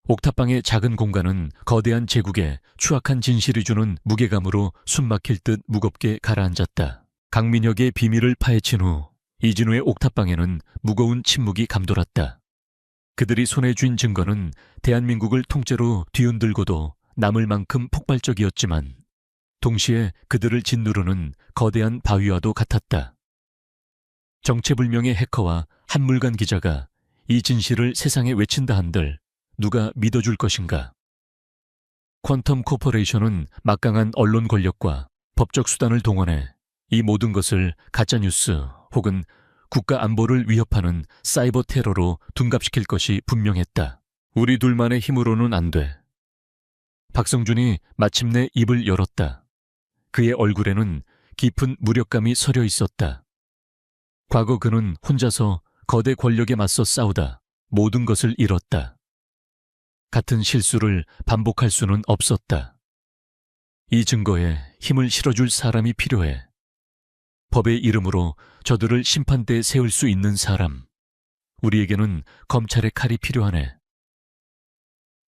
옥탑방의 작은 공간은 거대한 제국에 추악한 진실이 주는 무게감으로 숨막힐 듯 무겁게 가라앉았다. 강민혁의 비밀을 파헤친 후 이진우의 옥탑방에는 무거운 침묵이 감돌았다. 그들이 손에 쥔 증거는 대한민국을 통째로 뒤흔들고도 남을 만큼 폭발적이었지만 동시에 그들을 짓누르는 거대한 바위와도 같았다. 정체불명의 해커와 한물간 기자가 이 진실을 세상에 외친다 한들 누가 믿어줄 것인가? 퀀텀 코퍼레이션은 막강한 언론 권력과 법적 수단을 동원해 이 모든 것을 가짜뉴스 혹은 국가 안보를 위협하는 사이버 테러로 둔갑시킬 것이 분명했다. 우리 둘만의 힘으로는 안 돼. 박성준이 마침내 입을 열었다. 그의 얼굴에는 깊은 무력감이 서려 있었다. 과거 그는 혼자서 거대 권력에 맞서 싸우다 모든 것을 잃었다. 같은 실수를 반복할 수는 없었다. 이 증거에 힘을 실어줄 사람이 필요해. 법의 이름으로 저들을 심판대에 세울 수 있는 사람. 우리에게는 검찰의 칼이 필요하네.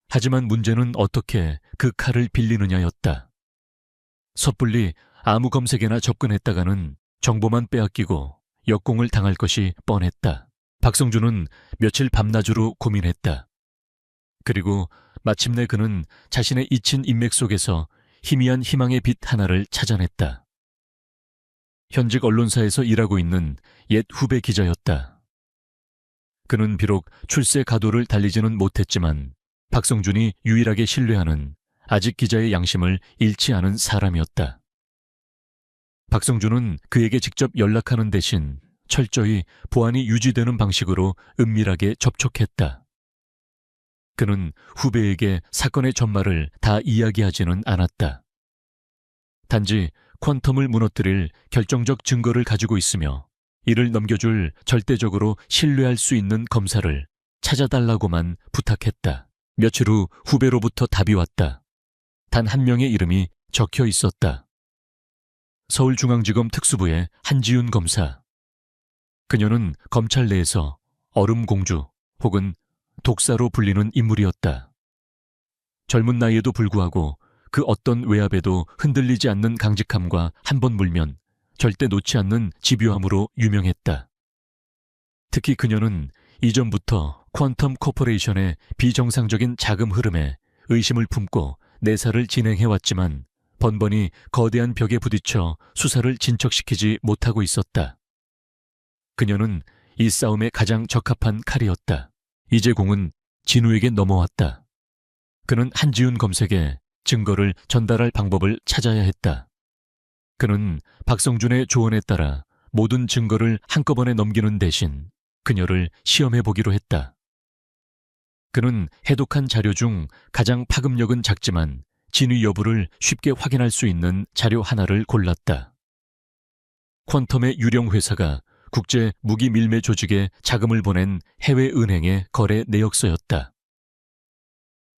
하지만 문제는 어떻게 그 칼을 빌리느냐였다. 섣불리 아무 검색에나 접근했다가는 정보만 빼앗기고 역공을 당할 것이 뻔했다. 박성준은 며칠 밤낮으로 고민했다. 그리고 마침내 그는 자신의 잊힌 인맥 속에서 희미한 희망의 빛 하나를 찾아냈다. 현직 언론사에서 일하고 있는 옛 후배 기자였다. 그는 비록 출세 가도를 달리지는 못했지만 박성준이 유일하게 신뢰하는 아직 기자의 양심을 잃지 않은 사람이었다. 박성준은 그에게 직접 연락하는 대신 철저히 보안이 유지되는 방식으로 은밀하게 접촉했다. 그는 후배에게 사건의 전말을 다 이야기하지는 않았다. 단지 퀀텀을 무너뜨릴 결정적 증거를 가지고 있으며 이를 넘겨줄 절대적으로 신뢰할 수 있는 검사를 찾아달라고만 부탁했다. 며칠 후 후배로부터 답이 왔다. 단 한 명의 이름이 적혀 있었다. 서울중앙지검 특수부의 한지윤 검사. 그녀는 검찰 내에서 얼음공주 혹은 독사로 불리는 인물이었다. 젊은 나이에도 불구하고 그 어떤 외압에도 흔들리지 않는 강직함과 한 번 물면 절대 놓지 않는 집요함으로 유명했다. 특히 그녀는 이전부터 퀀텀 코퍼레이션의 비정상적인 자금 흐름에 의심을 품고 내사를 진행해왔지만 번번이 거대한 벽에 부딪혀 수사를 진척시키지 못하고 있었다. 그녀는 이 싸움에 가장 적합한 칼이었다. 이제 공은 진우에게 넘어왔다. 그는 한지훈 검색에 증거를 전달할 방법을 찾아야 했다. 그는 박성준의 조언에 따라 모든 증거를 한꺼번에 넘기는 대신 그녀를 시험해보기로 했다. 그는 해독한 자료 중 가장 파급력은 작지만 진위 여부를 쉽게 확인할 수 있는 자료 하나를 골랐다. 퀀텀의 유령 회사가 국제 무기 밀매 조직에 자금을 보낸 해외 은행의 거래 내역서였다.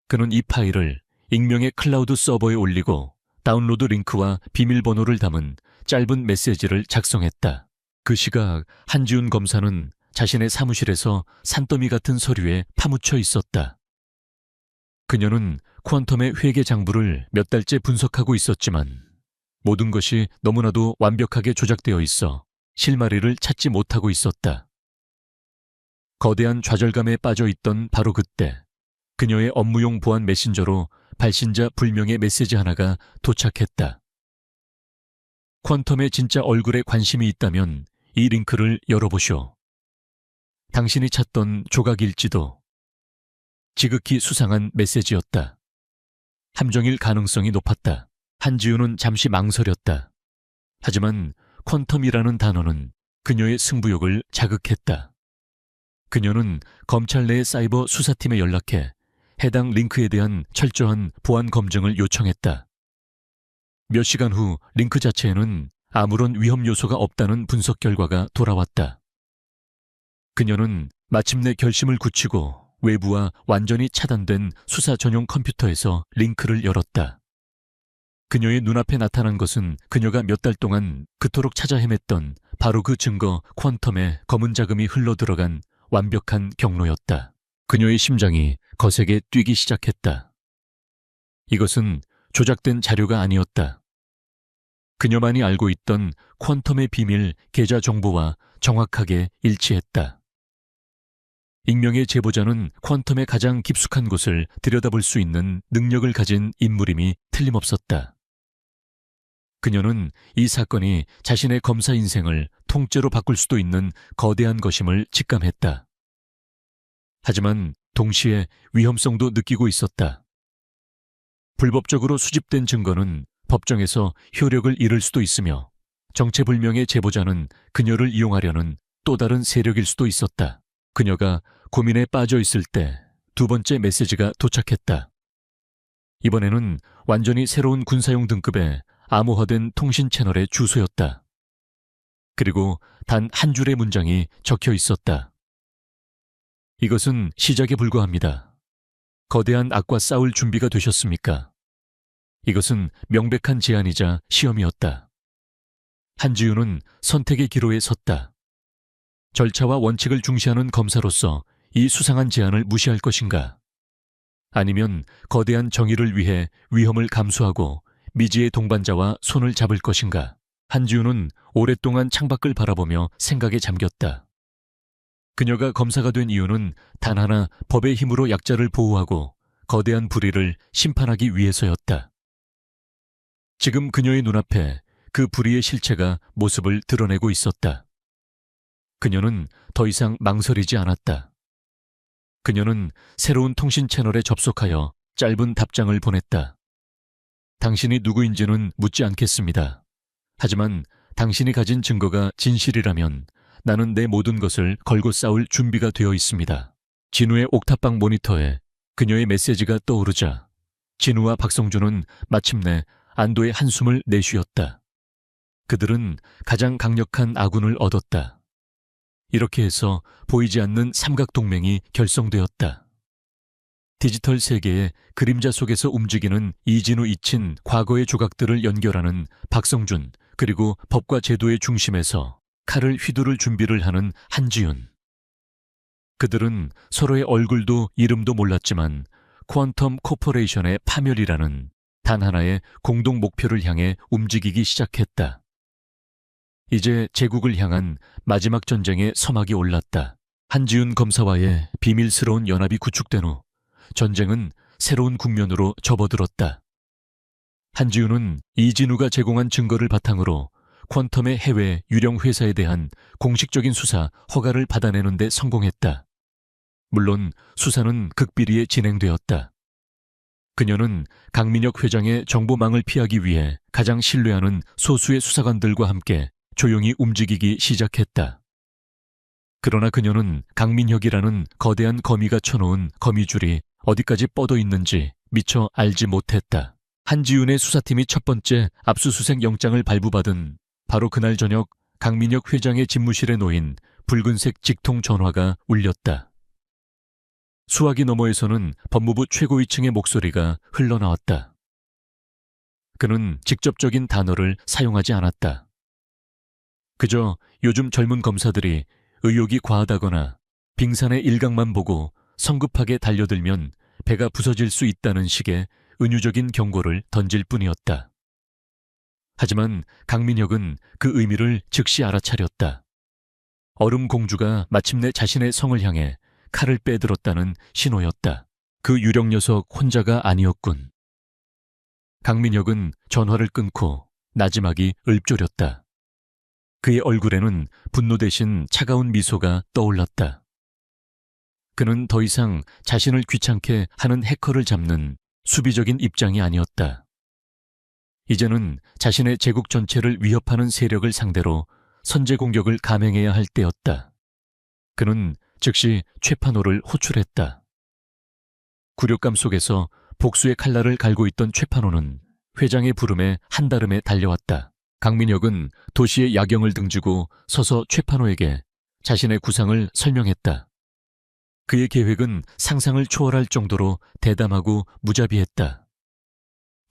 그는 이 파일을 익명의 클라우드 서버에 올리고 다운로드 링크와 비밀번호를 담은 짧은 메시지를 작성했다. 그 시각 한지훈 검사는 자신의 사무실에서 산더미 같은 서류에 파묻혀 있었다. 그녀는 퀀텀의 회계 장부를 몇 달째 분석하고 있었지만 모든 것이 너무나도 완벽하게 조작되어 있어 실마리를 찾지 못하고 있었다. 거대한 좌절감에 빠져 있던 바로 그때 그녀의 업무용 보안 메신저로 발신자 불명의 메시지 하나가 도착했다. 퀀텀의 진짜 얼굴에 관심이 있다면 이 링크를 열어보시오. 당신이 찾던 조각일지도. 지극히 수상한 메시지였다. 함정일 가능성이 높았다. 한지훈은 잠시 망설였다. 하지만 퀀텀이라는 단어는 그녀의 승부욕을 자극했다. 그녀는 검찰 내 사이버 수사팀에 연락해 해당 링크에 대한 철저한 보안 검증을 요청했다. 몇 시간 후 링크 자체에는 아무런 위험 요소가 없다는 분석 결과가 돌아왔다. 그녀는 마침내 결심을 굳히고 외부와 완전히 차단된 수사 전용 컴퓨터에서 링크를 열었다. 그녀의 눈앞에 나타난 것은 그녀가 몇 달 동안 그토록 찾아 헤맸던 바로 그 증거 퀀텀에 검은 자금이 흘러들어간 완벽한 경로였다. 그녀의 심장이 거세게 뛰기 시작했다. 이것은 조작된 자료가 아니었다. 그녀만이 알고 있던 퀀텀의 비밀 계좌 정보와 정확하게 일치했다. 익명의 제보자는 퀀텀의 가장 깊숙한 곳을 들여다볼 수 있는 능력을 가진 인물임이 틀림없었다. 그녀는 이 사건이 자신의 검사 인생을 통째로 바꿀 수도 있는 거대한 것임을 직감했다. 하지만 동시에 위험성도 느끼고 있었다. 불법적으로 수집된 증거는 법정에서 효력을 잃을 수도 있으며 정체불명의 제보자는 그녀를 이용하려는 또 다른 세력일 수도 있었다. 그녀가 고민에 빠져 있을 때 두 번째 메시지가 도착했다. 이번에는 완전히 새로운 군사용 등급의 암호화된 통신 채널의 주소였다. 그리고 단 한 줄의 문장이 적혀 있었다. 이것은 시작에 불과합니다. 거대한 악과 싸울 준비가 되셨습니까? 이것은 명백한 제안이자 시험이었다. 한지훈은 선택의 기로에 섰다. 절차와 원칙을 중시하는 검사로서 이 수상한 제안을 무시할 것인가? 아니면 거대한 정의를 위해 위험을 감수하고 미지의 동반자와 손을 잡을 것인가? 한지훈은 오랫동안 창밖을 바라보며 생각에 잠겼다. 그녀가 검사가 된 이유는 단 하나 법의 힘으로 약자를 보호하고 거대한 불의를 심판하기 위해서였다. 지금 그녀의 눈앞에 그 불의의 실체가 모습을 드러내고 있었다. 그녀는 더 이상 망설이지 않았다. 그녀는 새로운 통신 채널에 접속하여 짧은 답장을 보냈다. 당신이 누구인지는 묻지 않겠습니다. 하지만 당신이 가진 증거가 진실이라면 나는 내 모든 것을 걸고 싸울 준비가 되어 있습니다. 진우의 옥탑방 모니터에 그녀의 메시지가 떠오르자 진우와 박성준은 마침내 안도의 한숨을 내쉬었다. 그들은 가장 강력한 아군을 얻었다. 이렇게 해서 보이지 않는 삼각동맹이 결성되었다. 디지털 세계의 그림자 속에서 움직이는 이진우 이친 과거의 조각들을 연결하는 박성준, 그리고 법과 제도의 중심에서 칼을 휘두를 준비를 하는 한지훈. 그들은 서로의 얼굴도 이름도 몰랐지만 퀀텀 코퍼레이션의 파멸이라는 단 하나의 공동 목표를 향해 움직이기 시작했다. 이제 제국을 향한 마지막 전쟁의 서막이 올랐다. 한지훈 검사와의 비밀스러운 연합이 구축된 후 전쟁은 새로운 국면으로 접어들었다. 한지훈은 이진우가 제공한 증거를 바탕으로 퀀텀의 해외 유령 회사에 대한 공식적인 수사 허가를 받아내는 데 성공했다. 물론 수사는 극비리에 진행되었다. 그녀는 강민혁 회장의 정보망을 피하기 위해 가장 신뢰하는 소수의 수사관들과 함께 조용히 움직이기 시작했다. 그러나 그녀는 강민혁이라는 거대한 거미가 쳐놓은 거미줄이 어디까지 뻗어 있는지 미처 알지 못했다. 한지훈의 수사팀이 첫 번째 압수수색 영장을 발부받은 바로 그날 저녁 강민혁 회장의 집무실에 놓인 붉은색 직통 전화가 울렸다. 수화기 너머에서는 법무부 최고위층의 목소리가 흘러나왔다. 그는 직접적인 단어를 사용하지 않았다. 그저 요즘 젊은 검사들이 의욕이 과하다거나 빙산의 일각만 보고 성급하게 달려들면 배가 부서질 수 있다는 식의 은유적인 경고를 던질 뿐이었다. 하지만 강민혁은 그 의미를 즉시 알아차렸다. 얼음 공주가 마침내 자신의 성을 향해 칼을 빼들었다는 신호였다. 그 유령 녀석 혼자가 아니었군. 강민혁은 전화를 끊고 나지막이 읊조렸다. 그의 얼굴에는 분노 대신 차가운 미소가 떠올랐다. 그는 더 이상 자신을 귀찮게 하는 해커를 잡는 수비적인 입장이 아니었다. 이제는 자신의 제국 전체를 위협하는 세력을 상대로 선제 공격을 감행해야 할 때였다. 그는 즉시 최판호를 호출했다. 굴욕감 속에서 복수의 칼날을 갈고 있던 최판호는 회장의 부름에 한달음에 달려왔다. 강민혁은 도시의 야경을 등지고 서서 최판호에게 자신의 구상을 설명했다. 그의 계획은 상상을 초월할 정도로 대담하고 무자비했다.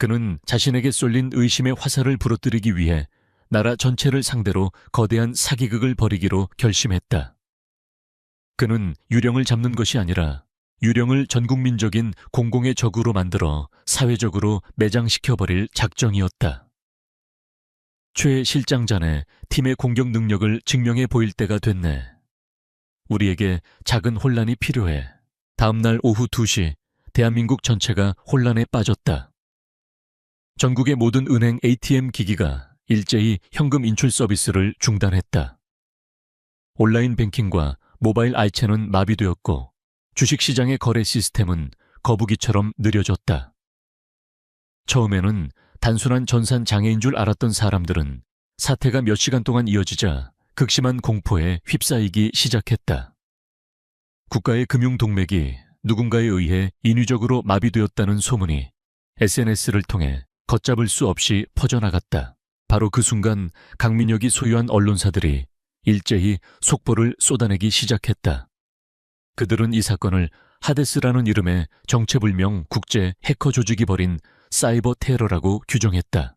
그는 자신에게 쏠린 의심의 화살을 부러뜨리기 위해 나라 전체를 상대로 거대한 사기극을 벌이기로 결심했다. 그는 유령을 잡는 것이 아니라 유령을 전국민적인 공공의 적으로 만들어 사회적으로 매장시켜버릴 작정이었다. 최 실장 자네 팀의 공격 능력을 증명해 보일 때가 됐네. 우리에게 작은 혼란이 필요해. 다음날 오후 2시 대한민국 전체가 혼란에 빠졌다. 전국의 모든 은행 ATM 기기가 일제히 현금 인출 서비스를 중단했다. 온라인 뱅킹과 모바일 알체는 마비되었고 주식시장의 거래 시스템은 거북이처럼 느려졌다. 처음에는 단순한 전산 장애인 줄 알았던 사람들은 사태가 몇 시간 동안 이어지자 극심한 공포에 휩싸이기 시작했다. 국가의 금융동맥이 누군가에 의해 인위적으로 마비되었다는 소문이 SNS를 통해 걷잡을 수 없이 퍼져나갔다. 바로 그 순간 강민혁이 소유한 언론사들이 일제히 속보를 쏟아내기 시작했다. 그들은 이 사건을 하데스라는 이름의 정체불명 국제 해커 조직이 벌인 사이버 테러라고 규정했다.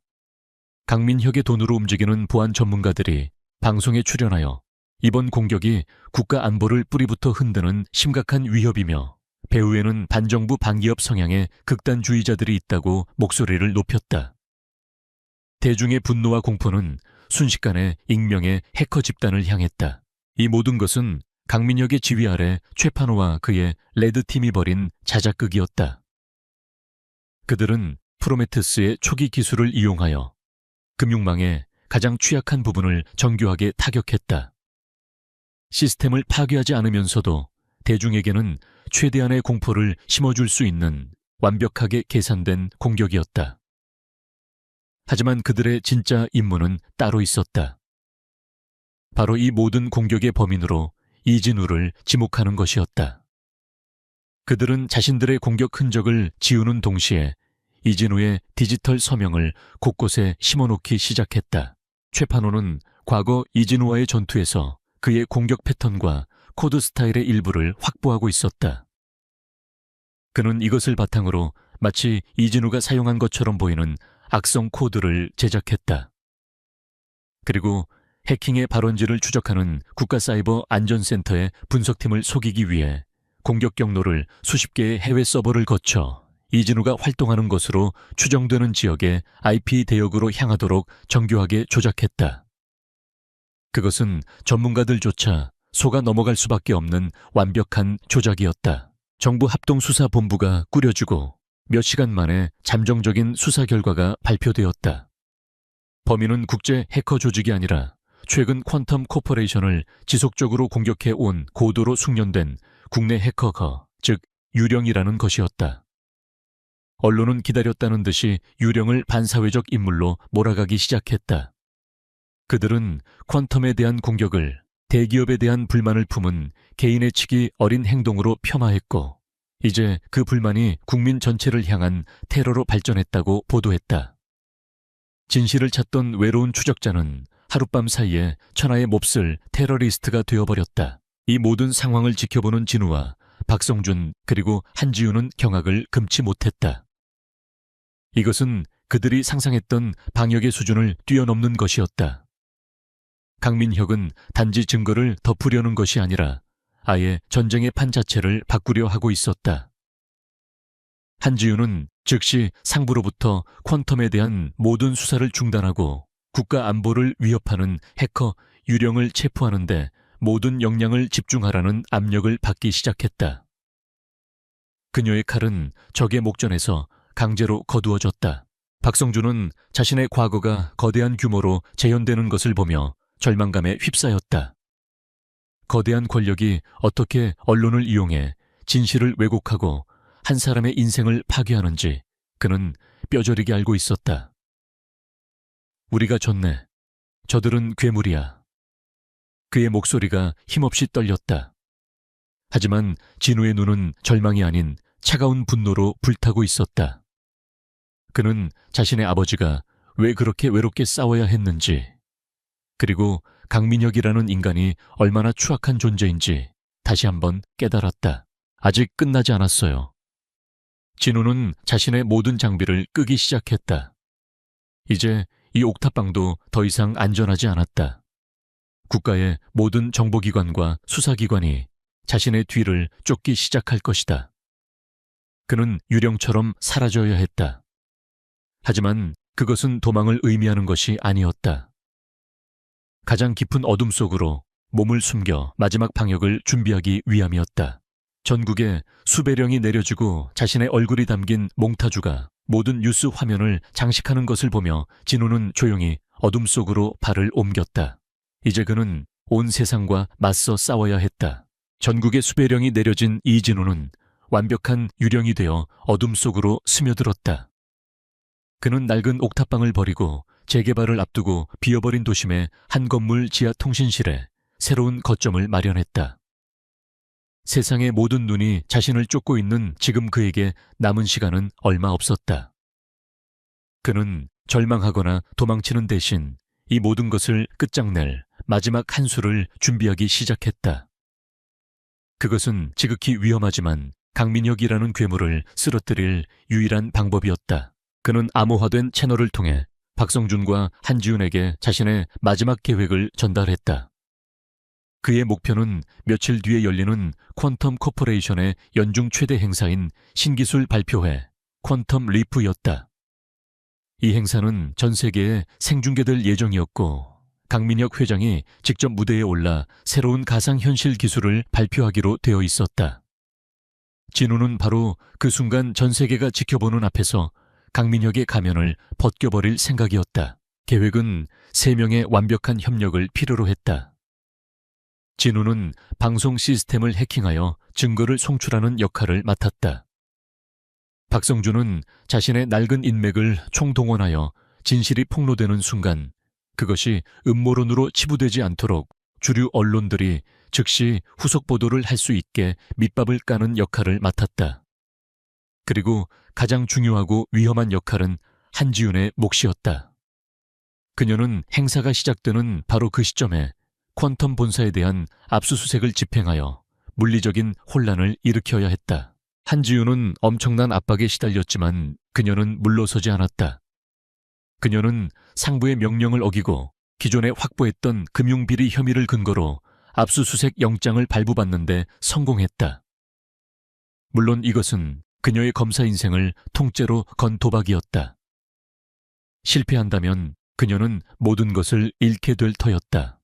강민혁의 돈으로 움직이는 보안 전문가들이 방송에 출연하여 이번 공격이 국가 안보를 뿌리부터 흔드는 심각한 위협이며 배후에는 반정부 반기업 성향의 극단주의자들이 있다고 목소리를 높였다. 대중의 분노와 공포는 순식간에 익명의 해커 집단을 향했다. 이 모든 것은 강민혁의 지휘 아래 최판호와 그의 레드팀이 벌인 자작극이었다. 그들은 프로메테스의 초기 기술을 이용하여 금융망의 가장 취약한 부분을 정교하게 타격했다. 시스템을 파괴하지 않으면서도 대중에게는 최대한의 공포를 심어줄 수 있는 완벽하게 계산된 공격이었다. 하지만 그들의 진짜 임무는 따로 있었다. 바로 이 모든 공격의 범인으로 이진우를 지목하는 것이었다. 그들은 자신들의 공격 흔적을 지우는 동시에 이진우의 디지털 서명을 곳곳에 심어놓기 시작했다. 최판호는 과거 이진우와의 전투에서 그의 공격 패턴과 코드 스타일의 일부를 확보하고 있었다. 그는 이것을 바탕으로 마치 이진우가 사용한 것처럼 보이는 악성 코드를 제작했다. 그리고 해킹의 발원지를 추적하는 국가사이버안전센터의 분석팀을 속이기 위해 공격 경로를 수십 개의 해외 서버를 거쳐 이진우가 활동하는 것으로 추정되는 지역의 IP 대역으로 향하도록 정교하게 조작했다. 그것은 전문가들조차 속아 넘어갈 수밖에 없는 완벽한 조작이었다. 정부 합동수사본부가 꾸려지고 몇 시간 만에 잠정적인 수사 결과가 발표되었다. 범인은 국제 해커 조직이 아니라 최근 퀀텀 코퍼레이션을 지속적으로 공격해 온 고도로 숙련된 국내 해커거, 즉 유령이라는 것이었다. 언론은 기다렸다는 듯이 유령을 반사회적 인물로 몰아가기 시작했다. 그들은 퀀텀에 대한 공격을 대기업에 대한 불만을 품은 개인의 치기 어린 행동으로 폄하했고 이제 그 불만이 국민 전체를 향한 테러로 발전했다고 보도했다. 진실을 찾던 외로운 추적자는 하룻밤 사이에 천하의 몹쓸 테러리스트가 되어버렸다. 이 모든 상황을 지켜보는 진우와 박성준 그리고 한지우는 경악을 금치 못했다. 이것은 그들이 상상했던 방역의 수준을 뛰어넘는 것이었다. 강민혁은 단지 증거를 덮으려는 것이 아니라 아예 전쟁의 판 자체를 바꾸려 하고 있었다. 한지우는 즉시 상부로부터 퀀텀에 대한 모든 수사를 중단하고 국가 안보를 위협하는 해커 유령을 체포하는 데 모든 역량을 집중하라는 압력을 받기 시작했다. 그녀의 칼은 적의 목전에서 강제로 거두어졌다. 박성준은 자신의 과거가 거대한 규모로 재현되는 것을 보며 절망감에 휩싸였다. 거대한 권력이 어떻게 언론을 이용해 진실을 왜곡하고 한 사람의 인생을 파괴하는지 그는 뼈저리게 알고 있었다. 우리가 졌네. 저들은 괴물이야. 그의 목소리가 힘없이 떨렸다. 하지만 진우의 눈은 절망이 아닌 차가운 분노로 불타고 있었다. 그는 자신의 아버지가 왜 그렇게 외롭게 싸워야 했는지, 그리고 강민혁이라는 인간이 얼마나 추악한 존재인지 다시 한번 깨달았다. 아직 끝나지 않았어요. 진우는 자신의 모든 장비를 끄기 시작했다. 이제 이 옥탑방도 더 이상 안전하지 않았다. 국가의 모든 정보기관과 수사기관이 자신의 뒤를 쫓기 시작할 것이다. 그는 유령처럼 사라져야 했다. 하지만 그것은 도망을 의미하는 것이 아니었다. 가장 깊은 어둠 속으로 몸을 숨겨 마지막 방역을 준비하기 위함이었다. 전국에 수배령이 내려지고 자신의 얼굴이 담긴 몽타주가 모든 뉴스 화면을 장식하는 것을 보며 진우는 조용히 어둠 속으로 발을 옮겼다. 이제 그는 온 세상과 맞서 싸워야 했다. 전국에 수배령이 내려진 이진우는 완벽한 유령이 되어 어둠 속으로 스며들었다. 그는 낡은 옥탑방을 버리고 재개발을 앞두고 비어버린 도심의 한 건물 지하 통신실에 새로운 거점을 마련했다. 세상의 모든 눈이 자신을 쫓고 있는 지금 그에게 남은 시간은 얼마 없었다. 그는 절망하거나 도망치는 대신 이 모든 것을 끝장낼 마지막 한 수를 준비하기 시작했다. 그것은 지극히 위험하지만 강민혁이라는 괴물을 쓰러뜨릴 유일한 방법이었다. 그는 암호화된 채널을 통해 박성준과 한지훈에게 자신의 마지막 계획을 전달했다. 그의 목표는 며칠 뒤에 열리는 퀀텀 코퍼레이션의 연중 최대 행사인 신기술 발표회 퀀텀 리프였다. 이 행사는 전 세계에 생중계될 예정이었고 강민혁 회장이 직접 무대에 올라 새로운 가상현실 기술을 발표하기로 되어 있었다. 진우는 바로 그 순간 전 세계가 지켜보는 앞에서 강민혁의 가면을 벗겨버릴 생각이었다. 계획은 3명의 완벽한 협력을 필요로 했다. 진우는 방송 시스템을 해킹하여 증거를 송출하는 역할을 맡았다. 박성준은 자신의 낡은 인맥을 총동원하여 진실이 폭로되는 순간 그것이 음모론으로 치부되지 않도록 주류 언론들이 즉시 후속 보도를 할 수 있게 밑밥을 까는 역할을 맡았다. 그리고 가장 중요하고 위험한 역할은 한지훈의 몫이었다. 그녀는 행사가 시작되는 바로 그 시점에 퀀텀 본사에 대한 압수수색을 집행하여 물리적인 혼란을 일으켜야 했다. 한지훈은 엄청난 압박에 시달렸지만 그녀는 물러서지 않았다. 그녀는 상부의 명령을 어기고 기존에 확보했던 금융비리 혐의를 근거로 압수수색 영장을 발부받는데 성공했다. 물론 이것은 그녀의 검사 인생을 통째로 건 도박이었다. 실패한다면 그녀는 모든 것을 잃게 될 터였다.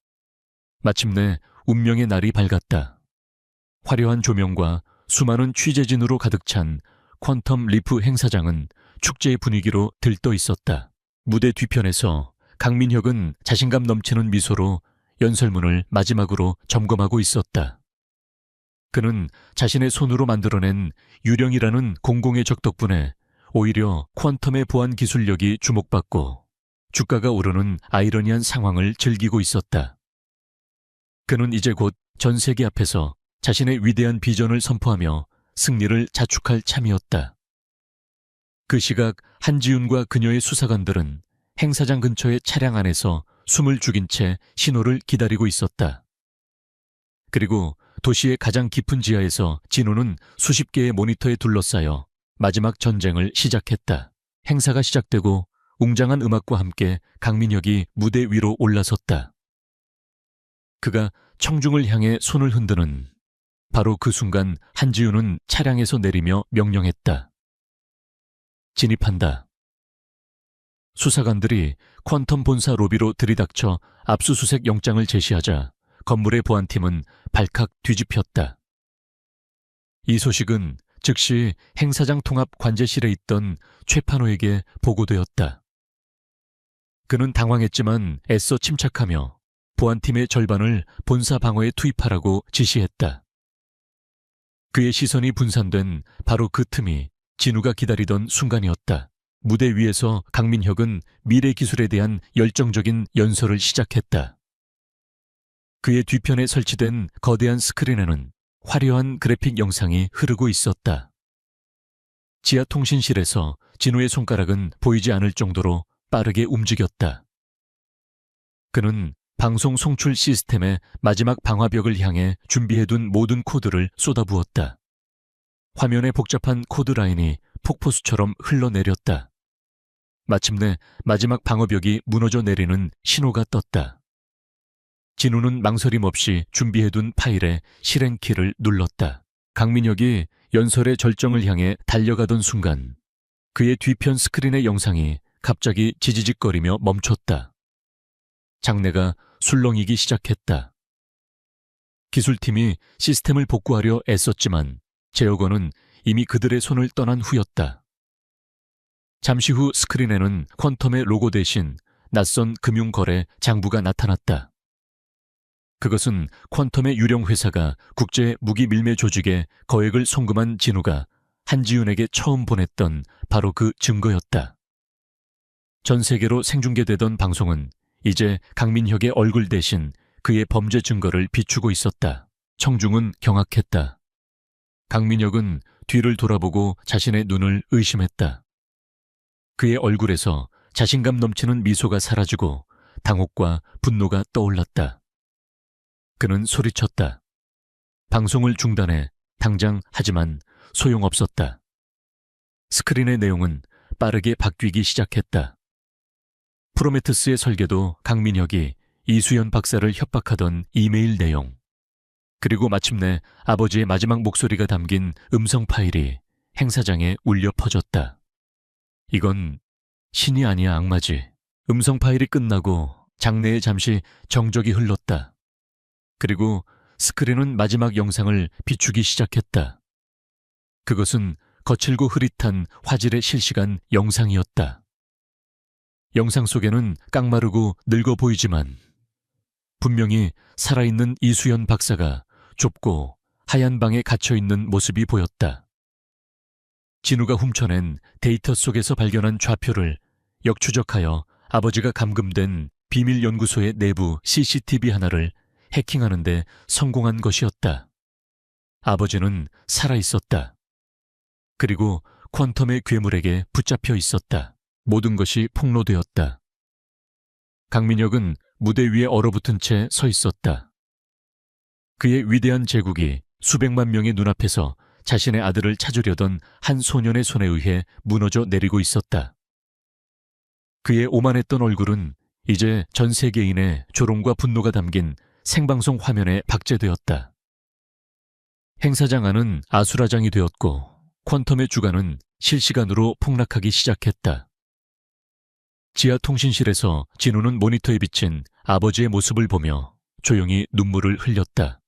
마침내 운명의 날이 밝았다. 화려한 조명과 수많은 취재진으로 가득 찬 퀀텀 리프 행사장은 축제의 분위기로 들떠 있었다. 무대 뒤편에서 강민혁은 자신감 넘치는 미소로 연설문을 마지막으로 점검하고 있었다. 그는 자신의 손으로 만들어낸 유령이라는 공공의 적 덕분에 오히려 퀀텀의 보안 기술력이 주목받고 주가가 오르는 아이러니한 상황을 즐기고 있었다. 그는 이제 곧 전 세계 앞에서 자신의 위대한 비전을 선포하며 승리를 자축할 참이었다. 그 시각 한지훈과 그녀의 수사관들은 행사장 근처의 차량 안에서 숨을 죽인 채 신호를 기다리고 있었다. 그리고 도시의 가장 깊은 지하에서 진우는 수십 개의 모니터에 둘러싸여 마지막 전쟁을 시작했다. 행사가 시작되고 웅장한 음악과 함께 강민혁이 무대 위로 올라섰다. 그가 청중을 향해 손을 흔드는 바로 그 순간 한지우는 차량에서 내리며 명령했다. 진입한다. 수사관들이 퀀텀 본사 로비로 들이닥쳐 압수수색 영장을 제시하자 건물의 보안팀은 발칵 뒤집혔다. 이 소식은 즉시 행사장 통합 관제실에 있던 최판호에게 보고되었다. 그는 당황했지만 애써 침착하며 보안팀의 절반을 본사 방어에 투입하라고 지시했다. 그의 시선이 분산된 바로 그 틈이 진우가 기다리던 순간이었다. 무대 위에서 강민혁은 미래 기술에 대한 열정적인 연설을 시작했다. 그의 뒤편에 설치된 거대한 스크린에는 화려한 그래픽 영상이 흐르고 있었다. 지하 통신실에서 진우의 손가락은 보이지 않을 정도로 빠르게 움직였다. 그는 방송 송출 시스템의 마지막 방화벽을 향해 준비해둔 모든 코드를 쏟아부었다. 화면에 복잡한 코드 라인이 폭포수처럼 흘러내렸다. 마침내 마지막 방어벽이 무너져 내리는 신호가 떴다. 진우는 망설임 없이 준비해둔 파일에 실행키를 눌렀다. 강민혁이 연설의 절정을 향해 달려가던 순간 그의 뒤편 스크린의 영상이 갑자기 지지직거리며 멈췄다. 장내가 술렁이기 시작했다. 기술팀이 시스템을 복구하려 애썼지만 제어건은 이미 그들의 손을 떠난 후였다. 잠시 후 스크린에는 퀀텀의 로고 대신 낯선 금융거래 장부가 나타났다. 그것은 퀀텀의 유령 회사가 국제 무기 밀매 조직에 거액을 송금한 진우가 한지윤에게 처음 보냈던 바로 그 증거였다. 전 세계로 생중계되던 방송은 이제 강민혁의 얼굴 대신 그의 범죄 증거를 비추고 있었다. 청중은 경악했다. 강민혁은 뒤를 돌아보고 자신의 눈을 의심했다. 그의 얼굴에서 자신감 넘치는 미소가 사라지고 당혹과 분노가 떠올랐다. 그는 소리쳤다. 방송을 중단해 당장 하지만 소용없었다. 스크린의 내용은 빠르게 바뀌기 시작했다. 프로메테스의 설계도 강민혁이 이수연 박사를 협박하던 이메일 내용, 그리고 마침내 아버지의 마지막 목소리가 담긴 음성 파일이 행사장에 울려 퍼졌다. 이건 신이 아니야 악마지. 음성 파일이 끝나고 장내에 잠시 정적이 흘렀다. 그리고 스크린은 마지막 영상을 비추기 시작했다. 그것은 거칠고 흐릿한 화질의 실시간 영상이었다. 영상 속에는 깡마르고 늙어 보이지만 분명히 살아있는 이수연 박사가 좁고 하얀 방에 갇혀있는 모습이 보였다. 진우가 훔쳐낸 데이터 속에서 발견한 좌표를 역추적하여 아버지가 감금된 비밀 연구소의 내부 CCTV 하나를 해킹하는 데 성공한 것이었다. 아버지는 살아있었다. 그리고 퀀텀의 괴물에게 붙잡혀 있었다. 모든 것이 폭로되었다. 강민혁은 무대 위에 얼어붙은 채 서 있었다. 그의 위대한 제국이 수백만 명의 눈앞에서 자신의 아들을 찾으려던 한 소년의 손에 의해 무너져 내리고 있었다. 그의 오만했던 얼굴은 이제 전 세계인의 조롱과 분노가 담긴 생방송 화면에 박제되었다. 행사장 안은 아수라장이 되었고 퀀텀의 주가는 실시간으로 폭락하기 시작했다. 지하 통신실에서 진우는 모니터에 비친 아버지의 모습을 보며 조용히 눈물을 흘렸다.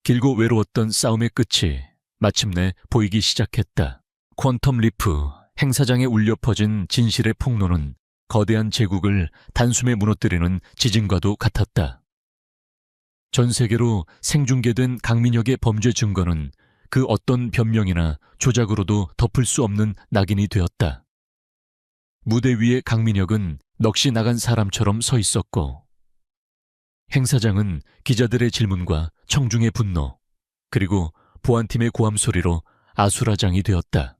길고 외로웠던 싸움의 끝이 마침내 보이기 시작했다. 퀀텀 리프 행사장에 울려 퍼진 진실의 폭로는 거대한 제국을 단숨에 무너뜨리는 지진과도 같았다. 전 세계로 생중계된 강민혁의 범죄 증거는 그 어떤 변명이나 조작으로도 덮을 수 없는 낙인이 되었다. 무대 위에 강민혁은 넋이 나간 사람처럼 서 있었고 행사장은 기자들의 질문과 청중의 분노 그리고 보안팀의 고함 소리로 아수라장이 되었다.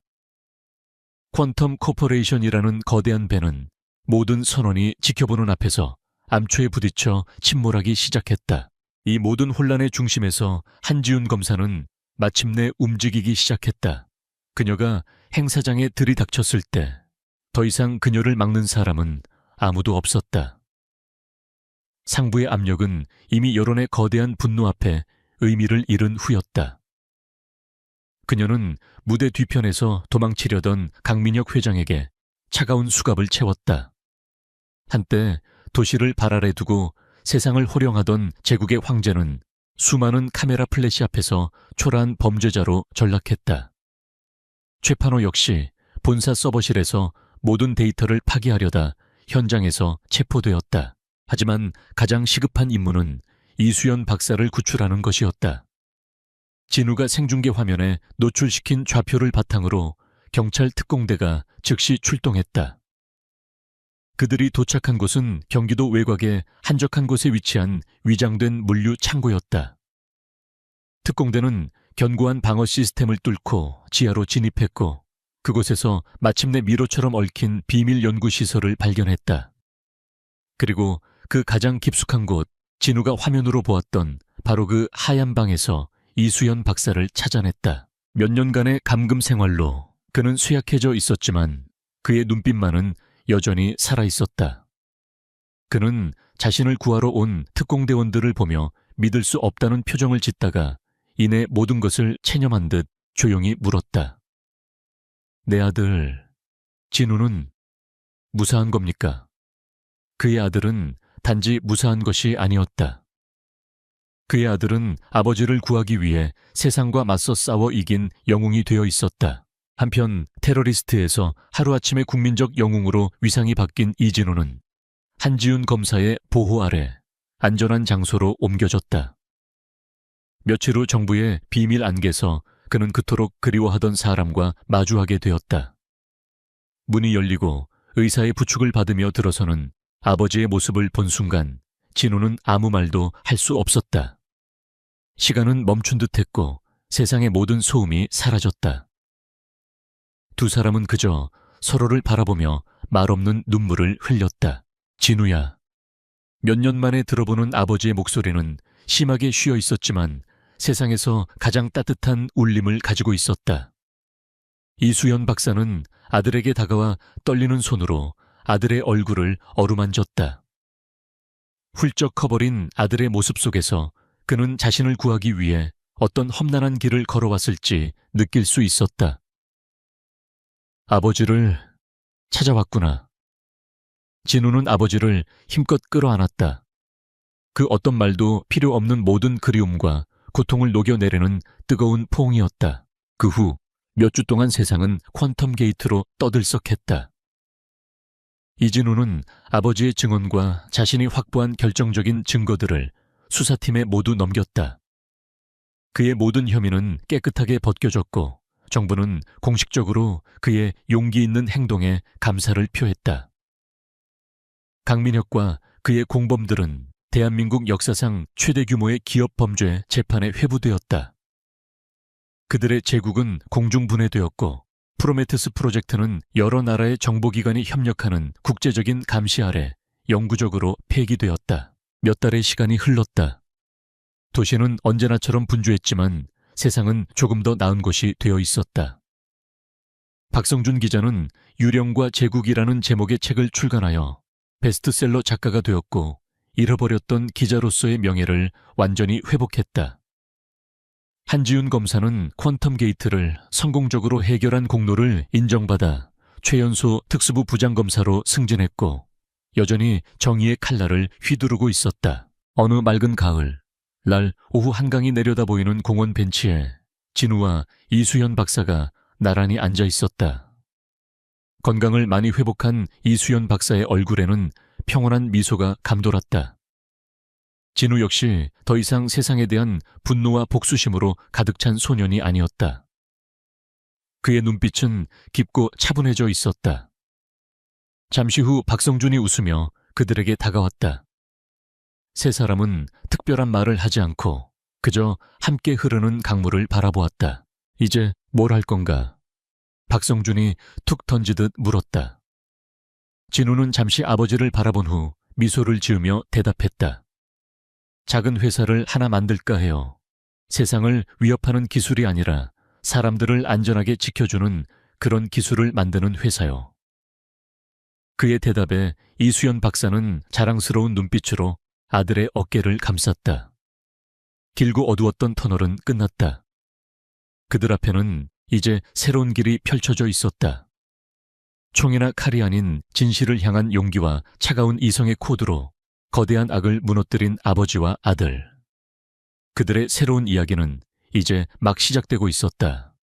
퀀텀 코퍼레이션이라는 거대한 배는 모든 선원이 지켜보는 앞에서 암초에 부딪혀 침몰하기 시작했다. 이 모든 혼란의 중심에서 한지훈 검사는 마침내 움직이기 시작했다. 그녀가 행사장에 들이닥쳤을 때 더 이상 그녀를 막는 사람은 아무도 없었다. 상부의 압력은 이미 여론의 거대한 분노 앞에 의미를 잃은 후였다. 그녀는 무대 뒤편에서 도망치려던 강민혁 회장에게 차가운 수갑을 채웠다. 한때 도시를 발 아래 두고 세상을 호령하던 제국의 황제는 수많은 카메라 플래시 앞에서 초라한 범죄자로 전락했다. 최판호 역시 본사 서버실에서 모든 데이터를 파기하려다 현장에서 체포되었다. 하지만 가장 시급한 임무는 이수연 박사를 구출하는 것이었다. 진우가 생중계 화면에 노출시킨 좌표를 바탕으로 경찰 특공대가 즉시 출동했다. 그들이 도착한 곳은 경기도 외곽의 한적한 곳에 위치한 위장된 물류 창고였다. 특공대는 견고한 방어 시스템을 뚫고 지하로 진입했고 그곳에서 마침내 미로처럼 얽힌 비밀 연구시설을 발견했다. 그리고 그 가장 깊숙한 곳, 진우가 화면으로 보았던 바로 그 하얀 방에서 이수연 박사를 찾아냈다. 몇 년간의 감금 생활로 그는 쇠약해져 있었지만 그의 눈빛만은 여전히 살아있었다. 그는 자신을 구하러 온 특공대원들을 보며 믿을 수 없다는 표정을 짓다가 이내 모든 것을 체념한 듯 조용히 물었다. 내 아들, 진우는 무사한 겁니까? 그의 아들은 단지 무사한 것이 아니었다. 그의 아들은 아버지를 구하기 위해 세상과 맞서 싸워 이긴 영웅이 되어 있었다. 한편 테러리스트에서 하루아침에 국민적 영웅으로 위상이 바뀐 이진우는 한지훈 검사의 보호 아래 안전한 장소로 옮겨졌다. 며칠 후 정부의 비밀 안개에서 그는 그토록 그리워하던 사람과 마주하게 되었다. 문이 열리고 의사의 부축을 받으며 들어서는 아버지의 모습을 본 순간 진우는 아무 말도 할 수 없었다. 시간은 멈춘 듯했고 세상의 모든 소음이 사라졌다. 두 사람은 그저 서로를 바라보며 말없는 눈물을 흘렸다. 진우야. 몇 년 만에 들어보는 아버지의 목소리는 심하게 쉬어 있었지만 세상에서 가장 따뜻한 울림을 가지고 있었다. 이수연 박사는 아들에게 다가와 떨리는 손으로 아들의 얼굴을 어루만졌다. 훌쩍 커버린 아들의 모습 속에서 그는 자신을 구하기 위해 어떤 험난한 길을 걸어왔을지 느낄 수 있었다. 아버지를 찾아왔구나. 진우는 아버지를 힘껏 끌어안았다. 그 어떤 말도 필요 없는 모든 그리움과 고통을 녹여내려는 뜨거운 포옹이었다. 그 후 몇 주 동안 세상은 퀀텀 게이트로 떠들썩했다. 이진우는 아버지의 증언과 자신이 확보한 결정적인 증거들을 수사팀에 모두 넘겼다. 그의 모든 혐의는 깨끗하게 벗겨졌고 정부는 공식적으로 그의 용기 있는 행동에 감사를 표했다. 강민혁과 그의 공범들은 대한민국 역사상 최대 규모의 기업 범죄 재판에 회부되었다. 그들의 제국은 공중분해되었고 프로메테스 프로젝트는 여러 나라의 정보기관이 협력하는 국제적인 감시 아래 영구적으로 폐기되었다. 몇 달의 시간이 흘렀다. 도시는 언제나처럼 분주했지만 세상은 조금 더 나은 곳이 되어 있었다. 박성준 기자는 유령과 제국이라는 제목의 책을 출간하여 베스트셀러 작가가 되었고 잃어버렸던 기자로서의 명예를 완전히 회복했다. 한지훈 검사는 퀀텀 게이트를 성공적으로 해결한 공로를 인정받아 최연소 특수부 부장검사로 승진했고 여전히 정의의 칼날을 휘두르고 있었다. 어느 맑은 가을, 날 오후 한강이 내려다 보이는 공원 벤치에 진우와 이수연 박사가 나란히 앉아 있었다. 건강을 많이 회복한 이수연 박사의 얼굴에는 평온한 미소가 감돌았다. 진우 역시 더 이상 세상에 대한 분노와 복수심으로 가득 찬 소년이 아니었다. 그의 눈빛은 깊고 차분해져 있었다. 잠시 후 박성준이 웃으며 그들에게 다가왔다. 세 사람은 특별한 말을 하지 않고 그저 함께 흐르는 강물을 바라보았다. 이제 뭘 할 건가? 박성준이 툭 던지듯 물었다. 진우는 잠시 아버지를 바라본 후 미소를 지으며 대답했다. 작은 회사를 하나 만들까 해요. 세상을 위협하는 기술이 아니라 사람들을 안전하게 지켜주는 그런 기술을 만드는 회사요. 그의 대답에 이수연 박사는 자랑스러운 눈빛으로 아들의 어깨를 감쌌다. 길고 어두웠던 터널은 끝났다. 그들 앞에는 이제 새로운 길이 펼쳐져 있었다. 총이나 칼이 아닌 진실을 향한 용기와 차가운 이성의 코드로 거대한 악을 무너뜨린 아버지와 아들. 그들의 새로운 이야기는 이제 막 시작되고 있었다.